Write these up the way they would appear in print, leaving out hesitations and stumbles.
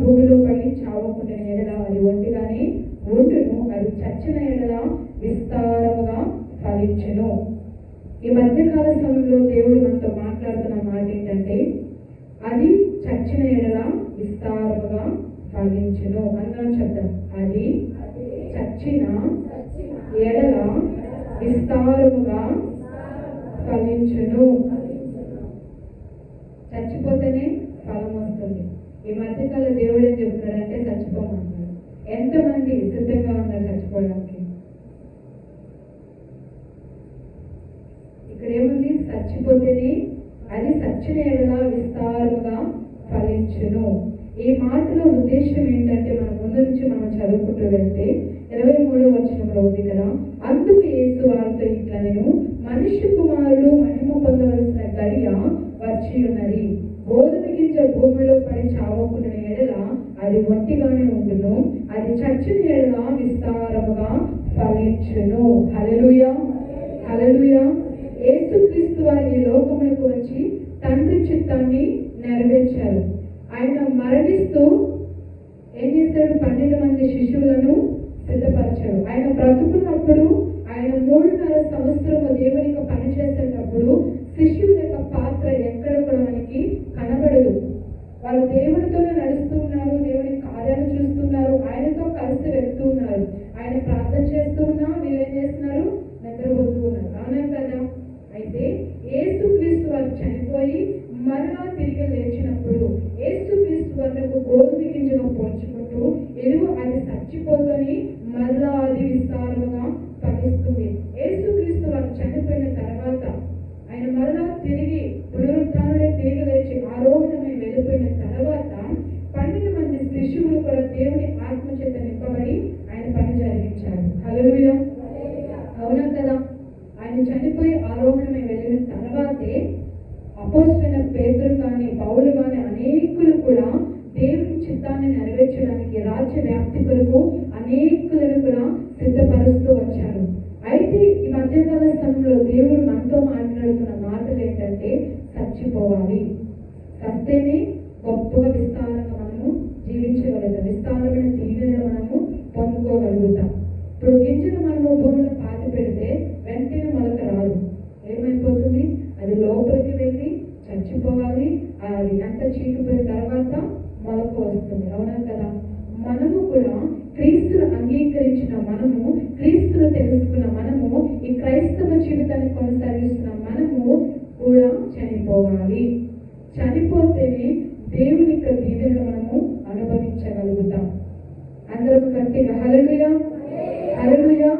భూమిలో పడి చావకుండా ఎడల అది ఒంటిగానే ఉండును, అది చచ్చిన ఎడల విస్తారముగా ఫలించును. ఈ మధ్యకాల సమయంలో దేవుడు మనతో మాట్లాడుతున్న మాట ఏంటంటే, అది చచ్చిన ఎడల విస్తారముగా ఫలించును. అందరం చెప్తాం, అది చచ్చిన ఎడల విస్తారముగా ఫలించును. చచ్చిపోతేనే ఫలం వస్తుంది. ఈ మధ్యకాల దేవుడు ఏం చెప్తున్నాడంటే చచ్చిపోమంటున్నాడు. ఎంతమంది సిద్ధంగా ఉన్నారు చచ్చిపోవడానికి? ఇక్కడ ఏముంది? చచ్చిపోతేనే అది చచ్చిన ఎడల విస్తారముగా ఫలించును. ఈ మాటలో ఉద్దేశం ఏంటంటే, మన ముందు నుంచి మనం చదువుకుంటూ వెళ్తే 23వ వచనంలో ఉంది కదా, అందుకు యేసు వారితో ఇట్లా, నేను మనిషి కుమారుడు మహిమ పొందవలసిన గడియ వచ్చి ఉన్నది. గోధుమ గింజ భూమిలో పడి చావకుండా ఎడల అది ఒంటిగానే ఉండును, అది చచ్చిన ఎడల విస్తారముగా ఫలించును. హల్లెలూయా, హల్లెలూయా. యేసుక్రీస్తు వారి ఈ లోకములకు వచ్చి తండ్రి చిత్తాన్ని నెరవేర్చారు. ఆయన మరణిస్తూ ఏం చేశాడు? 12 మంది శిష్యులను సిద్ధపరిచాడు. ఆయన బ్రతుకున్నప్పుడు ఆయన 3.5 సంవత్సరము దేవునికి పని చేసేటప్పుడు శిష్యుల యొక్క పాత్ర ఎక్కడ కూడా మనకి కనబడదు. వాళ్ళు దేవుడితోనే నడుస్తూ ఉన్నారు, దేవుని కార్యాలు చూస్తున్నారు, ఆయనతో కలిసి వెళ్తూ ఉన్నారు. ఆయన ప్రార్థన చేస్తూ ఉన్నా వీళ్ళు ఏం చేస్తున్నారు? నిద్రపోతూ ఉన్నారు. అవునా కదా? అయితే యేసుక్రీస్తు వారు చనిపోయి మరలా తిరిగి లేచినప్పుడు యేసుక్రీస్తు వారికి గోధుమ గింజగా పోల్చుకుంటూ, ఎరువు అది చచ్చిపోతని మరలా అది విస్తారముగా ఫలిస్తుంది. యేసుక్రీస్తు వారు చనిపోయిన తర్వాత ఆయన మరలా తిరిగి పునరుత్థానుడే తిరిగి లేచి ఆరోహణమై వెళ్ళిపోయిన తర్వాత 12 మంది శిష్యులు కూడా దేవుని ఆత్మ చేత నింపబడి ఆయన పని జరిగించారు. హల్లెలూయా, అవునా కదా? ఆయన చనిపోయి ఆరోహణమై వెళ్ళిన తర్వాతే అపోస్తలుడైన పేతురు కానీ పౌలు కానీ అనేకులు కూడా దేవుని చిత్తాన్ని నెరవేర్చడానికి, రాజ్య వ్యాప్తి కొరకు అనేకులను కూడా సిద్ధపరుస్తూ వచ్చారు. అయితే ఈ మధ్యకాల సమయంలో దేవుడు మనతో మాట్లాడుతున్న మాటలు ఏంటంటే, చచ్చిపోవాలి, చస్తేనే గొప్పగా విస్తారంగా మనము జీవించగలుగుతాం, విస్తారమైన దీవెనలు మనము పొందుకోగలుగుతాం. ఇప్పుడు గింజలు మనము భూమిలో పాతి పెడితే వెంటనే మొలక రాదు. ఏమైపోతుంది? అది లోపలికి వెళ్ళి చచ్చిపోవాలి. అది అంత చీకిపోయిన తర్వాత మొలక వస్తుంది. అవునా కదా? మనము కూడా క్రీస్తును అంగీకరించిన మనము, క్రీస్తును తెలుసుకున్న మనము, ఈ క్రైస్తవ జీవితాన్ని కొనసాగిస్తున్న మనము కూడా చనిపోవాలి. చనిపోతేనే దేవుని యొక్క దీవెనలు మనము అనుభవించగలుగుతాం. అందరం గట్టిగా హల్లెలూయా, హల్లెలూయా.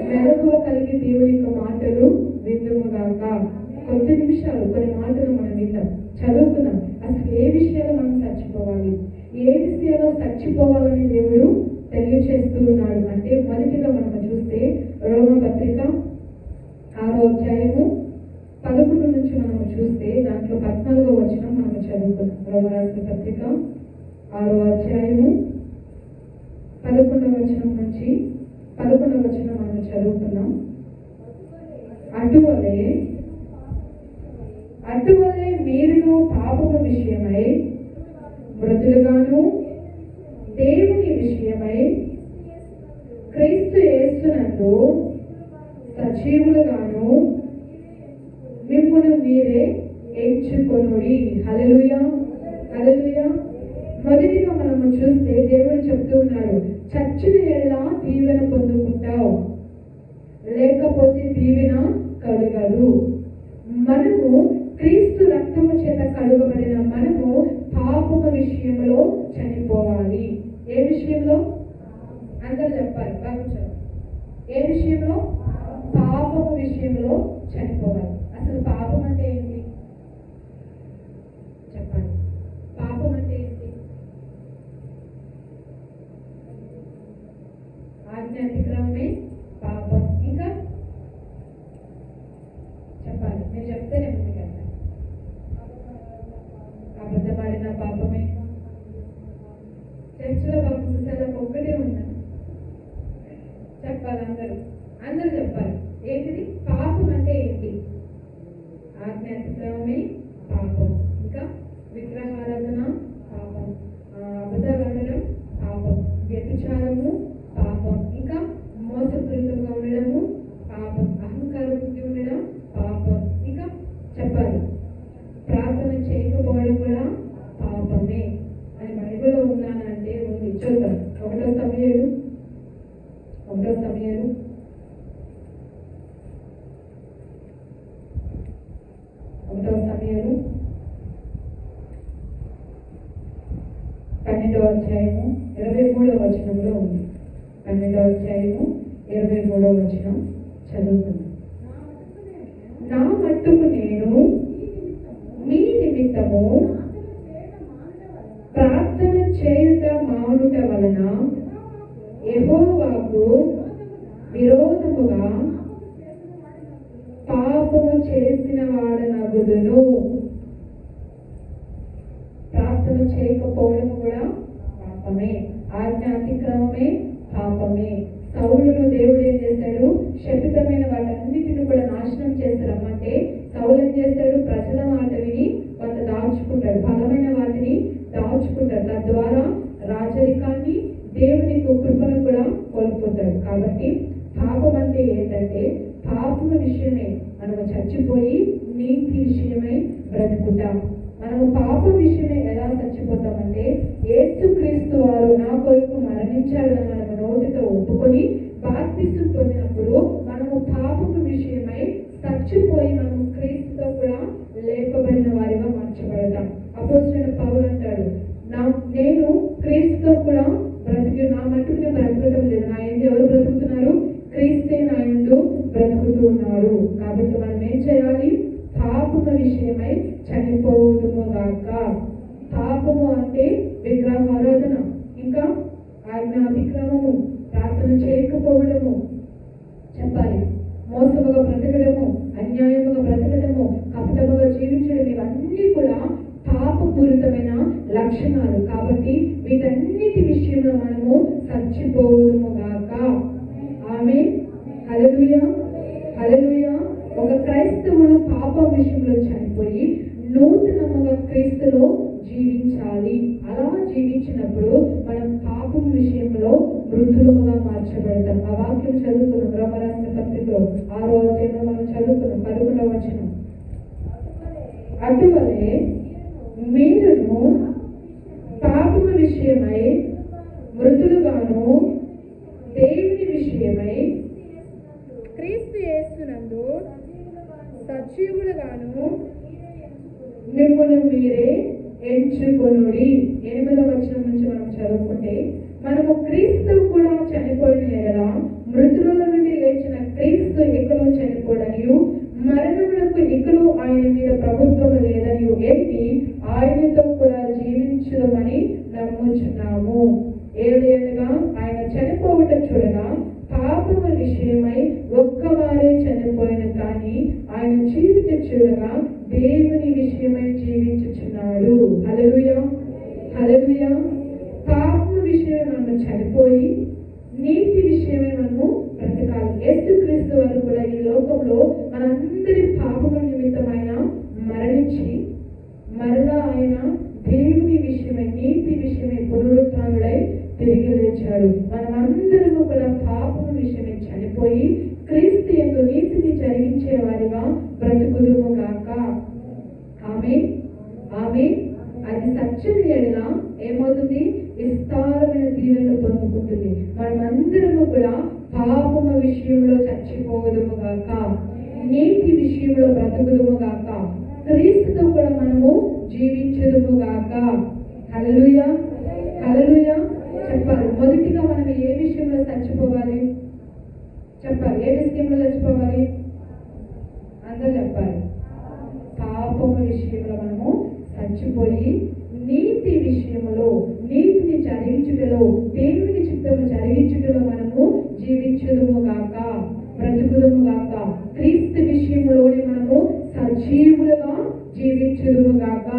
మెలకువ కలిగి దేవుని యొక్క మాటలు విందుముగాక. కొద్ది నిమిషాలు కొన్ని మాటలు మనం విందాం, చదువుకున్నాం. అసలు ఏ విషయాలు మనం చచ్చిపోవాలి, ఏ విషయాల్లో చచ్చిపోవాలని దేవుడు తెలియచేస్తూ ఉన్నాడు అంటే, మొదటిగా మనం చూస్తే రోమపత్రిక 6వ అధ్యాయము 11 నుంచి మనము చూస్తే దాంట్లో 14వ వచనం మనము చదువుకున్నాం. రోమరాసిన పత్రిక 6వ అధ్యాయము 11వ వచనం నుంచి 11వ వచనం మనం చదువుకున్నాం. అటువలే మీరును పాపము విషయమై మృతులుగాను, దేవుని విషయమై క్రీస్తు యేసునందు సజీవులుగాను మిమ్మును మీరే ఎంచుకొనుడి. హల్లెలూయా, హల్లెలూయా. మొదటిగా మనము చూస్తే దేవుడు చెప్తూ ఉన్నాడు, చచ్చిన ఎడల దీవెన పొందుకుంటావు, లేకపోతే దీవెన కలగదు. మనము క్రీస్తు రక్తము చేత కలుగబడిన మనము పాపము విషయంలో చనిపోవాలి. ఏ విషయంలో? అందరూ చెప్పాలి, బాగా. ఏ విషయంలో? పాపము విషయంలో చనిపోవాలి. అసలు పాపం అంటే ఏంటి చెప్పండి? పాపం అంటే ఏంటి? ఆజ్ఞ అతిక్రమమే పాపం. ఇంకా చెప్పాలి, మీరు చెప్తేనే ముందుకు వెళ్తాను. అబద్ధపడిన పాపమే. చర్చిలో పాపం చూసేలా ఒక్కటే ఉన్నా చెప్పాలి, అందరూ చెప్పాలి. ఏంటిది పాపం అంటే ఏంటి? ఆజ్ఞ అతిక్రమమే పాపం. ఇంకా విగ్రహారాధన పాపం, అబద్ధ 12వ అధ్యాయము 23వ వచనంలో ఉంది. 12వ అధ్యాయము 23వ వచనం చదువుతున్నాను. నా మట్టుకు నేను మీ నిమిత్తము ప్రార్థన చేయుట మానుట వలన యెహోవాకు విరోధముగా పాపము చేసిన వాడనగుదును. ప్రార్థన చేయకపోవడం కూడా పాపమే, ఆజ్ఞ అతిక్రమమే పాపమే. సౌలును దేవుడు ఏం చేశాడు? శపితమైన వాటన్నిటిని కూడా నాశనం చేసి రమ్మంటే సౌలు ఏం చేస్తాడు? ప్రజల మాట విని కొంత దాచుకుంటాడు, బలమైన వాటిని దాచుకుంటాడు. తద్వారా రాజరికాన్ని, దేవుని కృపను కూడా కోల్పోతాడు. కాబట్టి పాపం అంటే ఏంటంటే, పాపము విషయమై మనము చచ్చిపోయి నీతి విషయమై బ్రతుకుతాం. మనము పాపం విషయమే ఎలా చచ్చిపోతామంటే, యేసుక్రీస్తు వారు నా కొరకు మరణించాడు అని మనము నోటితో ఒప్పుకొని బాప్తిసం పొందినప్పుడు మనము పాపము విషయమై చచ్చిపోయి మనము క్రీస్తుతో కూడా లేపబడిన వారిగా మార్చబడతాం. అపోస్తలుడైన పౌలు అంటాడు, నేను క్రీస్తుతో కూడా నా మట్టుకు నేను బ్రతకడం లేదు, నా యందు ఎవరు బ్రతుకుతున్నారు? క్రీస్తే నా యందు బ్రతుకుతూ ఉన్నాడు. కాబట్టి మనం ఏం చేయాలి? పాపము విషయమై చనిపోవుదుము గాక. పాపము అంటే విగ్రహారాధన, ఇంకా ఆజ్ఞ అతిక్రమము, ప్రార్థన చేయకపోవడము, చెప్పాలి మోసముగా బ్రతకడము, అన్యాయముగా బ్రతకడము, కపటముగా జీవించడం, ఇవన్నీ కూడా పాపపూరితమైన లక్షణాలు. కాబట్టి వీటన్నిటి విషయంలో మనము చచ్చిపోవుదుము గాక. ఆమేన్, హల్లెలూయా, హల్లెలూయా. ఒక క్రైస్తవుడు పాపం విషయంలో చనిపోయి నూతనముగా క్రీస్తులో జీవించాలి. అలా జీవించినప్పుడు మనం పాపం విషయంలో మృతులుగా మార్చబడతాం. ఆ వాక్యం చదువుకున్నాం రోమా రాసిన పత్రికలో 6వ అధ్యాయంలో మనం చదువుకున్నాం 11వ వచనం. అటువలే మీరును పాపము విషయమై మృతులుగాను, దేవుని విషయమై క్రీస్తు యేసునందు సజీవులుగాను మిమ్మును మీరే ఎంచుకొనుడి. 8వ వచనం నుంచి మనం చదువుకుంటే, మనము క్రీస్తు కూడా చనిపోయిన ఎడల మృతుల నుండి లేచిన క్రీస్తు ఇకను చనిపోడనియు, మరణములకు ఇకను ఆయన మీద ప్రభుత్వం లేదనియు ఎరిగి ఆయనతో కూడా జీవించుదామని నమ్ముచున్నాము. ఏలయనగా ఆయన చనిపోవట చూడగా పాపము విషయమై ఒక్కవారే చనిపోయిన కానీ ఆయన జీవిత చూడగా దేవుని విషయమై జీవించుచున్నాడు. హల్లెలూయా, హల్లెలూయా. పాపము విషయమై మనము చనిపోయి నీతి విషయమై మనము బ్రతకాలి. యేసుక్రీస్తు వారు కూడా ఈ లోకంలో మనందరి పాపముల నిమిత్తమైన మరణించి మరలా ఆయన దేవుని విషయమై నీతి విషయమై పునరుత్థానుడై తిరిగి లేచాడు. మనమందరము కూడా పాపము విషయమై చనిపోయి క్రీస్తు యందు నీతిని జరిగించే వారిగా బ్రతుకుదుము గాక. ఆమేన్, ఆమేన్. అది సత్యం ఎడల ఏమవుతుంది? విస్తారమైన దీవెనలు పొందుకుంటుంది. మనమందరము కూడా పాపము విషయంలో చచ్చిపోదుము గాక, నీతి విషయంలో బ్రతుకుదుము గాక, క్రీస్తుతో కూడా మనము జీవించుదుము గాక. హల్లెలూయా, హల్లెలూయా. చెప్పాలి, మొదటిగా మనం ఏ విషయంలో చచ్చిపోవాలి? చెప్పాలి, ఏ విషయంలో చచ్చిపోవాలి? అందరూ చెప్పాలి. పాపము విషయంలో మనము చచ్చిపోయి నీతి విషయంలో, నీతిని జరిగించుటలో, దేవుని చిత్తము జరిగించుటలో మనము జీవించుదుము గాక, బ్రతుకుదుము గాక. క్రీస్తు విషయంలోనే మనము సజీవులుగా జీవించుదుము గాక.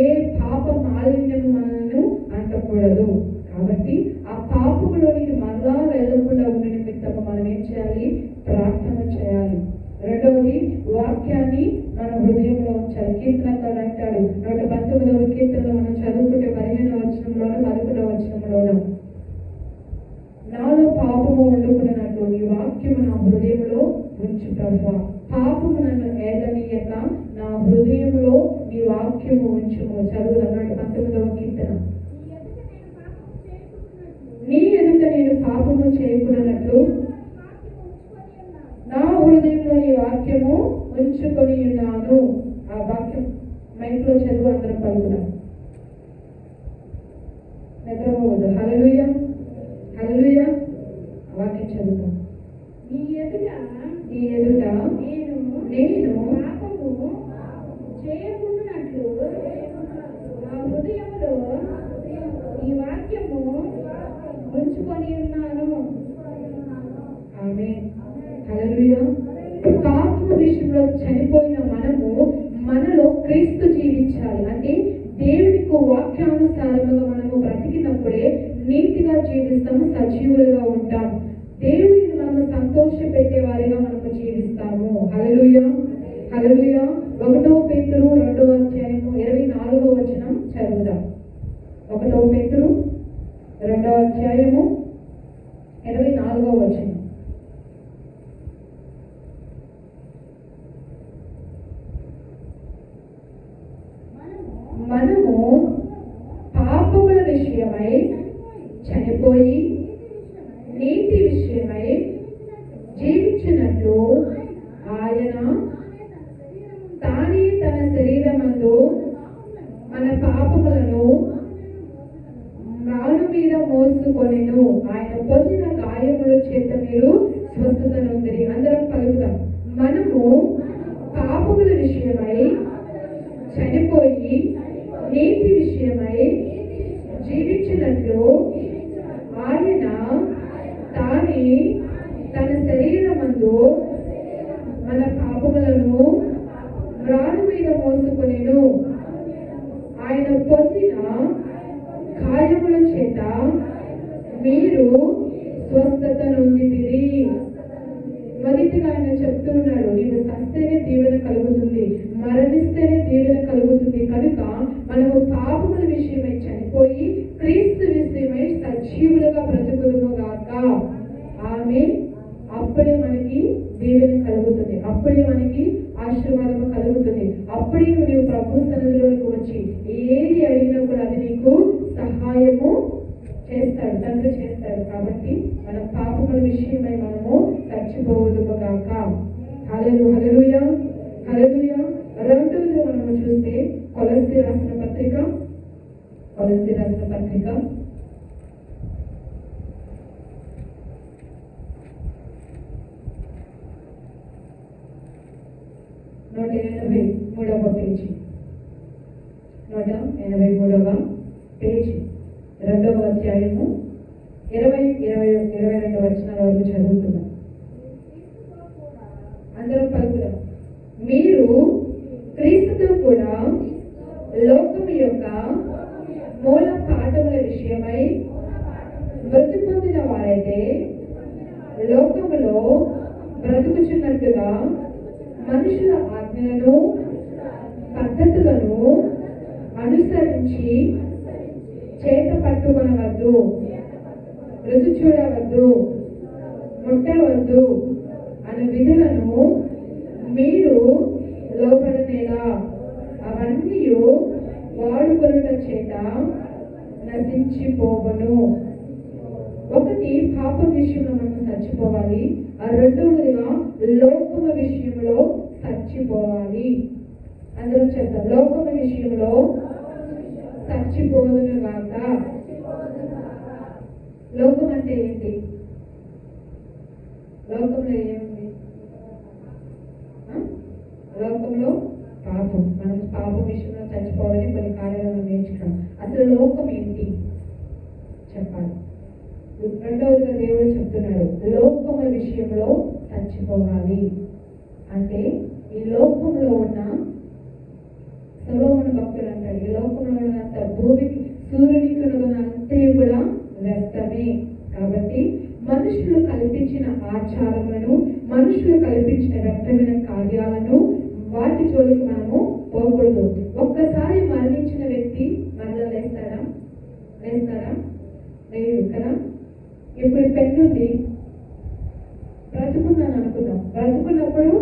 ఏ పాప మాలిన్యము మనల్ని అంటకూడదు. కాబట్టి ఆ పాపములోనికి మరలా వెళ్ళకుండా ఉన్న నిమిత్తము మనం ఏం చేయాలి? ప్రార్థన చేయాలి. రెండవది, వాక్యాన్ని మన హృదయంలో ఉంచాలి. కీర్తనకారుడు అంటాడు 119వ కీర్తనలో మనం చదువుకుంటే 15వ వచనంలోనూ 11వ వచనంలోనూ, నాలో పాపము వండుకున్నట్లు నీ వాక్యము నా హృదయంలో ఉంచు ప్రభువా. పాపము నన్ను ఏలనీయక నా హృదయంలో నీ వాక్యము ఉంచుము. చదువుదాం 119వ కీర్తన. నీ ఎదుట నేను పాపము చేయకున్నట్లు నా హృదయంలో నీ వాక్యము ఉంచుకొని ఉన్నాను. ఆ వాక్యం మైక్లో చదువు, అందరం పలుకుదాం. నిద్రపోవద్దు. హల్లెలూయా, హల్లెలూయా. వాక్యం చదువుతాం. నీ ఎదుట నేను పాపము చేయకుండానట్లు నా హృదయములో ఈ వాక్యము ఉంచుకొని ఉన్నాను. ఆమేన్, హల్లెలూయా. పాపం విషయంలో చనిపోయిన మనలో క్రీస్తు జీవించాలి అంటే దేవునికి వాక్యానుసారముగా మనము బ్రతికినప్పుడే నీతిగా జీవిస్తాము, సజీవులుగా ఉంటాం. దేవుని మనము సంతోష పెట్టే వారిగా మనము జీవిస్తాము. హల్లెలూయా, హల్లెలూయా. 1 పేతురు 2వ అధ్యాయము 24వ వచనం చదువుదాం. 1 పేతురు 2వ అధ్యాయము 24వ వచనం. మనము పాపముల విషయమై చనిపోయి నీతి విషయమై జీవించినట్లు ఆయన తానే తన శరీరమందు మన పాపములను రాళ్ళు మీద మోసుకొనెను. ఆయన పొందిన గాయముల చేత మీరు స్వస్థత నొందిరి. అందరం పలుకుదాం. మనము పాపముల విషయమై చనిపోయి నీతి విషయమై జీవించినట్లు ఆయన తానే తన శరీరమందు మన పాపములను రాళ్ళు మీద మోసుకొనెను. ఆయన పొందిన గాయముల చేత మీరు స్వస్థత నొందితిరి. మొదటిగా ఆయన చెప్తూ ఉన్నాడు, నీవు చస్తేనే దీవెన కలుగుతుంది, మరణిస్తేనే దీవెన కలుగుతుంది. కనుక మనము పాపముల విషయమై చనిపోయి క్రీస్తు విషయమై సజీవులుగా బ్రతుకుదుము గాక. ఆమె అప్పుడే మనకి దీవెన కలుగుతుంది, అప్పుడే మనకి ఆశీర్వాదము కలుగుతుంది. అప్పుడే నీవు ప్రభు సన్నిధిలోకి వచ్చి ఏది అడిగినా కూడా అది నీకు సహాయము చేస్తాడు, తండ్రి చేస్తాడు. కాబట్టి మన పాపముల విషయమై మనము చచ్చిపోవదుము గాక. హల్లెలూయా, హల్లెలూయా. రెండవది మనము చూస్తే కొలస్సీ రాసిన పత్రిక 183వ పేజీ, 183వ పేజీ, 2వ అధ్యాయము 22 వచనాల వరకు చదువుతున్నాం. అందరం పలుకుదాం. మీరు క్రీస్తుతో కూడా లోకము యొక్క మూల పాఠముల విషయమై మృతి పొందిన వారైతే లోకములో బ్రతుకుచున్నట్టుగా మనుషుల ఆజ్ఞలను పద్ధతులను అనుసరించి చేత పట్టుకొనవద్దు, రుచి చూడవద్దు, ముట్టవద్దు అనే విధులను మీరు లోపడనేలా అవన్నీ వాడుకొనుట చేత నశించిపోవను. ఒకటి పాపం విషయంలో మనం చచ్చిపోవాలి, రెండవదిగా లోకము విషయంలో చచ్చిపోవాలి. అందరం చెప్తాం, లోకము విషయంలో చచ్చిపోదును గాక. లోకం అంటే ఏంటి? లోకంలో ఏముంది? లోకంలో పాపం. మనం పాపం విషయంలో చచ్చిపోవాలని కొన్ని కార్యాలను నేర్చుకున్నాం. అసలు లోకం ఏంటి చెప్పాలి. రెండవదిగా దేవుడు చెప్తున్నాడు, లోకం విషయంలో చచ్చిపోవాలి. అంటే ఈ లోకంలో ఉన్న సొలొమోను భక్తుడు అంటాడు, ఈ లోకంలో ఉన్నంత భూమికి సూర్యునికి ఉన్నదంతా కూడా వ్యర్థమే. కాబట్టి మనుషులు కల్పించిన ఆచారములను, మనుషులు కల్పించిన వ్యర్థమైన కార్యాలను వాటి జోలికి మనము పోకూడదు. ఒక్కసారి మరణించిన వ్యక్తి మరలా లేస్తారా? లేదు కదా. ఇప్పుడు పెన్ను ఉంది, బ్రతుకున్నాను అనుకుందాం. బ్రతుకున్నప్పుడు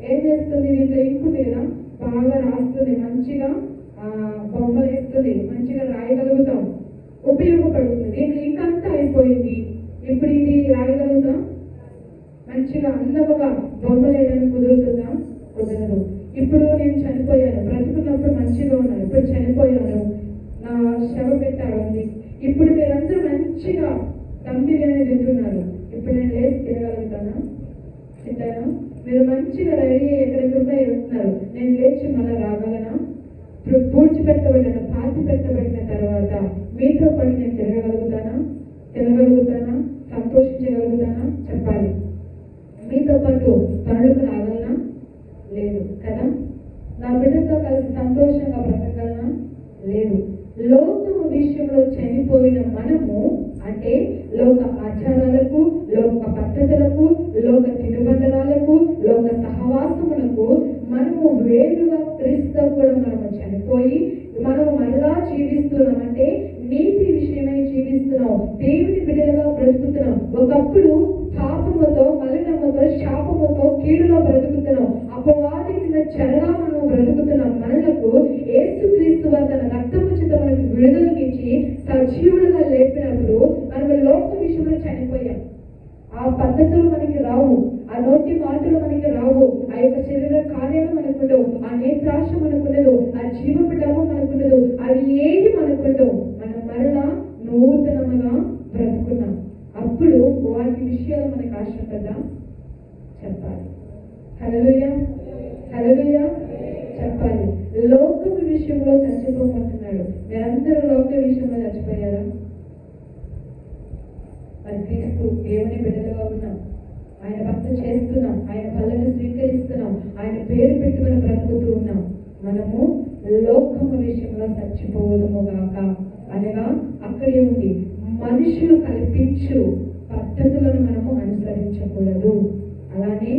ఏం చేస్తుంది? దీంట్లో ఇంకుతుంది కదా, బాగా రాస్తుంది, మంచిగా బొమ్మలు వేస్తుంది, మంచిగా రాయగలుగుతాం, ఉపయోగపడుతుంది. దీంట్లో ఇంకంతా అయిపోయింది, ఇప్పుడు ఇది రాయగలుగుతాం, మంచిగా అందముగా బొమ్మలు వేయడానికి కుదురుతుందా? కుదరదు. ఇప్పుడు నేను చనిపోయాను, బ్రతుకున్నప్పుడు మంచిగా ఉన్నాను, ఇప్పుడు చనిపోయాను, నా శవ పెట్టాడు ఉంది, ఇప్పుడు మీరు మంచిగా దమ్ బిర్యానీ తింటున్నారు. ఇప్పుడు నేను లేచి తినగలుగుతానా? తింటానా? మీరు మంచిగా రెడీ ఎక్కడెక్కడ వెళ్తున్నారు, నేను లేచి మళ్ళీ రాగలనా? ఇప్పుడు పూడ్చిపెట్టబడిన పాతి పెట్టబడిన తర్వాత మీతో పాటు నేను తిరగగలుగుతానా? తినగలుగుతానా? సంతోషించగలుగుతానా? చెప్పాలి. మీతో పాటు పనులకు రాగలనా? లేదు కదా. నా బిడ్డతో కలిసి సంతోషంగా బ్రతకగలనా? లేదు. లోకము విషయంలో చనిపోయిన మనము, అంటే లోక ఆచారాలకు, లోక పద్ధతులకు, లోక తినుబండరాలకు, లోక సహవాసములకు మనము వేరుగా క్రీస్తు కూడా మనము చనిపోయి మనము మరలా జీవిస్తున్నామంటే నీతి విషయమై జీవిస్తున్నాం, దేవుని బిడ్డలుగా బ్రతుకుతున్నాం. ఒకప్పుడు పాపముతో, మలినముతో, శాపముతో, కీడులో బ్రతుకుతున్నాం. అపవాది కింద చెరగా మనం బ్రతుకుతున్నాం. మనలకు యేసుక్రీస్తు వారు తన రక్తము చేత మనకు విడుదలనిచ్చి సజీవులుగా లేపినప్పుడు మనం లోక విషయంలో చనిపోయాం. ఆ పద్ధతులు మనకి రావు, ఆ నోటి మాటలు మనకి రావు, ఆ యొక్క శరీర కార్యాలు మనకుండవు, ఆ నేత్రాశ మనకుండదు, ఆ జీవపటము మనకుండదు, అవి ఏది మనకుండవు. మనం మరలా నూతనముగా బ్రతుకున్నాం. అప్పుడు వాటి విషయాలు మనకు ఆశ కదా. చెప్పాలి. హల్లెలూయా, హల్లెలూయా చెప్పాలి. లోకము విషయంలో చచ్చిపోమంటున్నాడు. మీరందరూ లోక విషయంలో చచ్చిపోయారా? మరి క్రీస్తు దేవుని బిడ్డలుగా ఉన్నాం, ఆయన భక్తి చేస్తున్నాం, ఆయన పనులను స్వీకరిస్తున్నాం, ఆయన పేరు పెట్టుకుని బ్రతుకుతూ ఉన్నాం. మనము లోకము విషయంలో చచ్చిపోవడము గాక అనగా అక్కడే ఉంది. మనుషులు కల్పించు పద్ధతులను మనము అనుసరించకూడదు. అలానే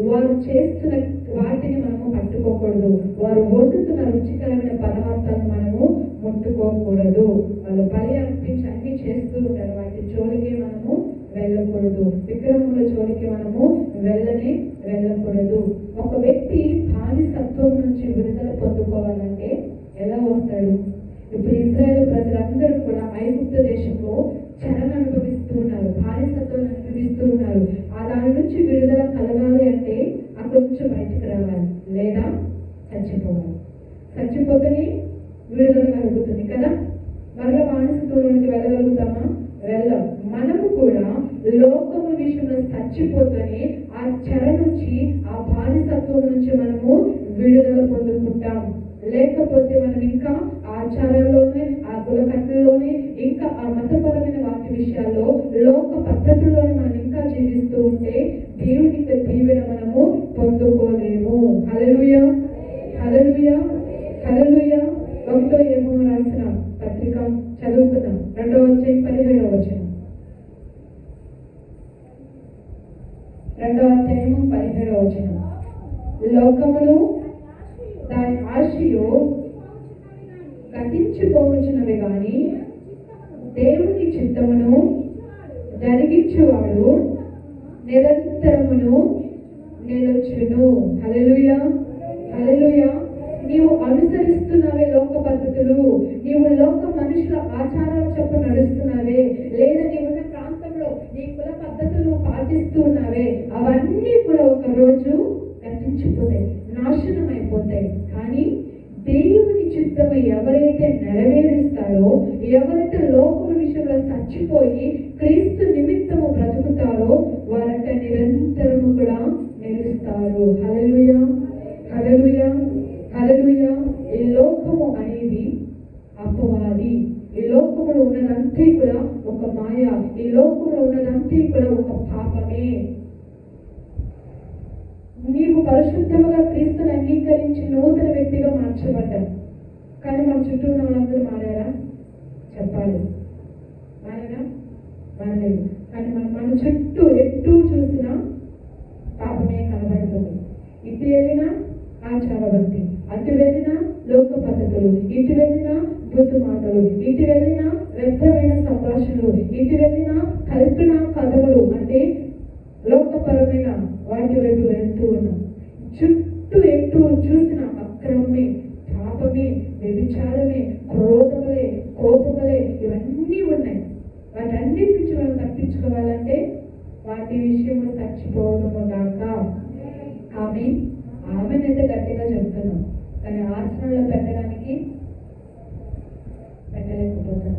వారు చేస్తున్న వాటిని మనము పట్టుకోకూడదు. వారు వండుతున్న రుచికరమైన పదార్థాలను మనము ముట్టుకోకూడదు. వాళ్ళు బలి అర్పించి అన్ని చేస్తూ ఉంటారు, వాటి జోలికి మనము వెళ్ళకూడదు. విగ్రహముల జోలికి మనము వెళ్ళకూడదు. ఒక వ్యక్తి బానిసత్వం నుంచి విడుదల పొందుకోవాలంటే ఎలా వస్తాడు? ఇప్పుడు ఇశ్రాయేలు ప్రజలందరూ కూడా ఐగుప్తు దేశంలో చెరను అనుభవిస్తూ ఉన్నారు, బానిసత్వం అనుభవిస్తూ ఉన్నారు. ఆ దాని నుంచి విడుదల కలగాలి అంటే అక్కడ నుంచి బయటకు రావాలి, లేదా చచ్చిపోవాలి. చచ్చిపోతేనే విడుదల కలుగుతుంది కదా. మరలా బానిసత్వంలోకి వెళ్ళగలుగుతామా? వెళ్ళం. మనము కూడా లోకము విషయంలో చచ్చిపోతేనే ఆ చెర నుంచి, ఆ బానిసత్వం నుంచి మనము విడుదల పొందుకుంటాం. లేకపోతే మనం ఇంకా ఆచారాల్లోనే, ఆ కులకట్టుల్లోనే, ఇంకా ఆ మతపరమైన వాటి విషయాల్లో, లోక పద్ధతుల్లోనే మనం ఇంకా జీవిస్తూ ఉంటే దేవుని దీవెన మనము పొందుకోలేము. హల్లెలూయా, హల్లెలూయా, హల్లెలూయా. 1 యోహాను రాసిన పత్రిక చదువుకుందాం. 2వ అధ్యాయం 17వ వచనం. 2వ అధ్యాయము 17వ వచనం. లోకమును దాని ఆశయు గతించిపోవచ్చునవి గాని దేవుని చిత్తమును జరిగించువాడు నిరంతరమును నిలుచును. హల్లెలూయా, హల్లెలూయా. నీవు అనుసరిస్తున్నావే లోక పద్ధతులు, నీవు లోక మనుషుల ఆచారాల చొప్పున నడుస్తున్నావే, లేదా నీవున్న ప్రాంతంలో నీ కుల పద్ధతులు పాటిస్తూ ఉన్నావే, అవన్నీ కూడా ఒక రోజు గతించిపోతాయి, నాశనం అయిపోతాయి. కానీ దేవుని చిత్తము ఎవరైతే నెరవేరుస్తారో, ఎవరైతే లోకము విషయంలో చచ్చిపోయి క్రీస్తు నిమిత్తము బ్రతుకుతారో వారంట నిరంతరము కూడా నిలుస్తారు. హల్లెలూయా, హల్లెలూయా, హల్లెలూయా. ఈ లోకము అనేది అపవాది. ఈ లోకంలో ఉన్నదంతా కూడా ఒక మాయ, ఈ లోకంలో ఉన్నదంతా కూడా ఒక పాపమే. నీవు పరిశుద్ధముగా క్రీస్తుని అంగీకరించి నూతన వ్యక్తిగా మార్చబడ్డావు. కానీ మన చుట్టూ ఉన్న వాళ్ళందరూ మారారా? చెప్పాలి. మారారా? మారలేదు. కానీ మన చుట్టూ ఎటు చూసినా పాపమే కనబడుతుంది. ఇటు వెళ్ళినా ఆచారభక్తి, అటు వెళ్ళినా లోక పద్ధతులు, ఇటు వెళ్ళినా బుద్ధి మాటలు, ఇటు వెళ్ళినా వ్యర్థమైన సంభాషణలు, ఇటు వెళ్ళినా కల్పన కథలు, అంటే లోకపరమైన వాటి వైపు వెళ్తూ ఉన్నాం. చుట్టూ ఎటు చూసిన అక్రమమే, పాపమే, వ్యభిచారమే, క్రోధములే, కోపములే, ఇవన్నీ ఉన్నాయి. వాటన్నిటి నుంచి మనం తప్పించుకోవాలంటే వాటి విషయంలో చచ్చిపోవడము గాక. ఆమెనైతే గట్టిగా చెప్తున్నాం, కానీ ఆచరణలో పెట్టలేకపోతున్నాం.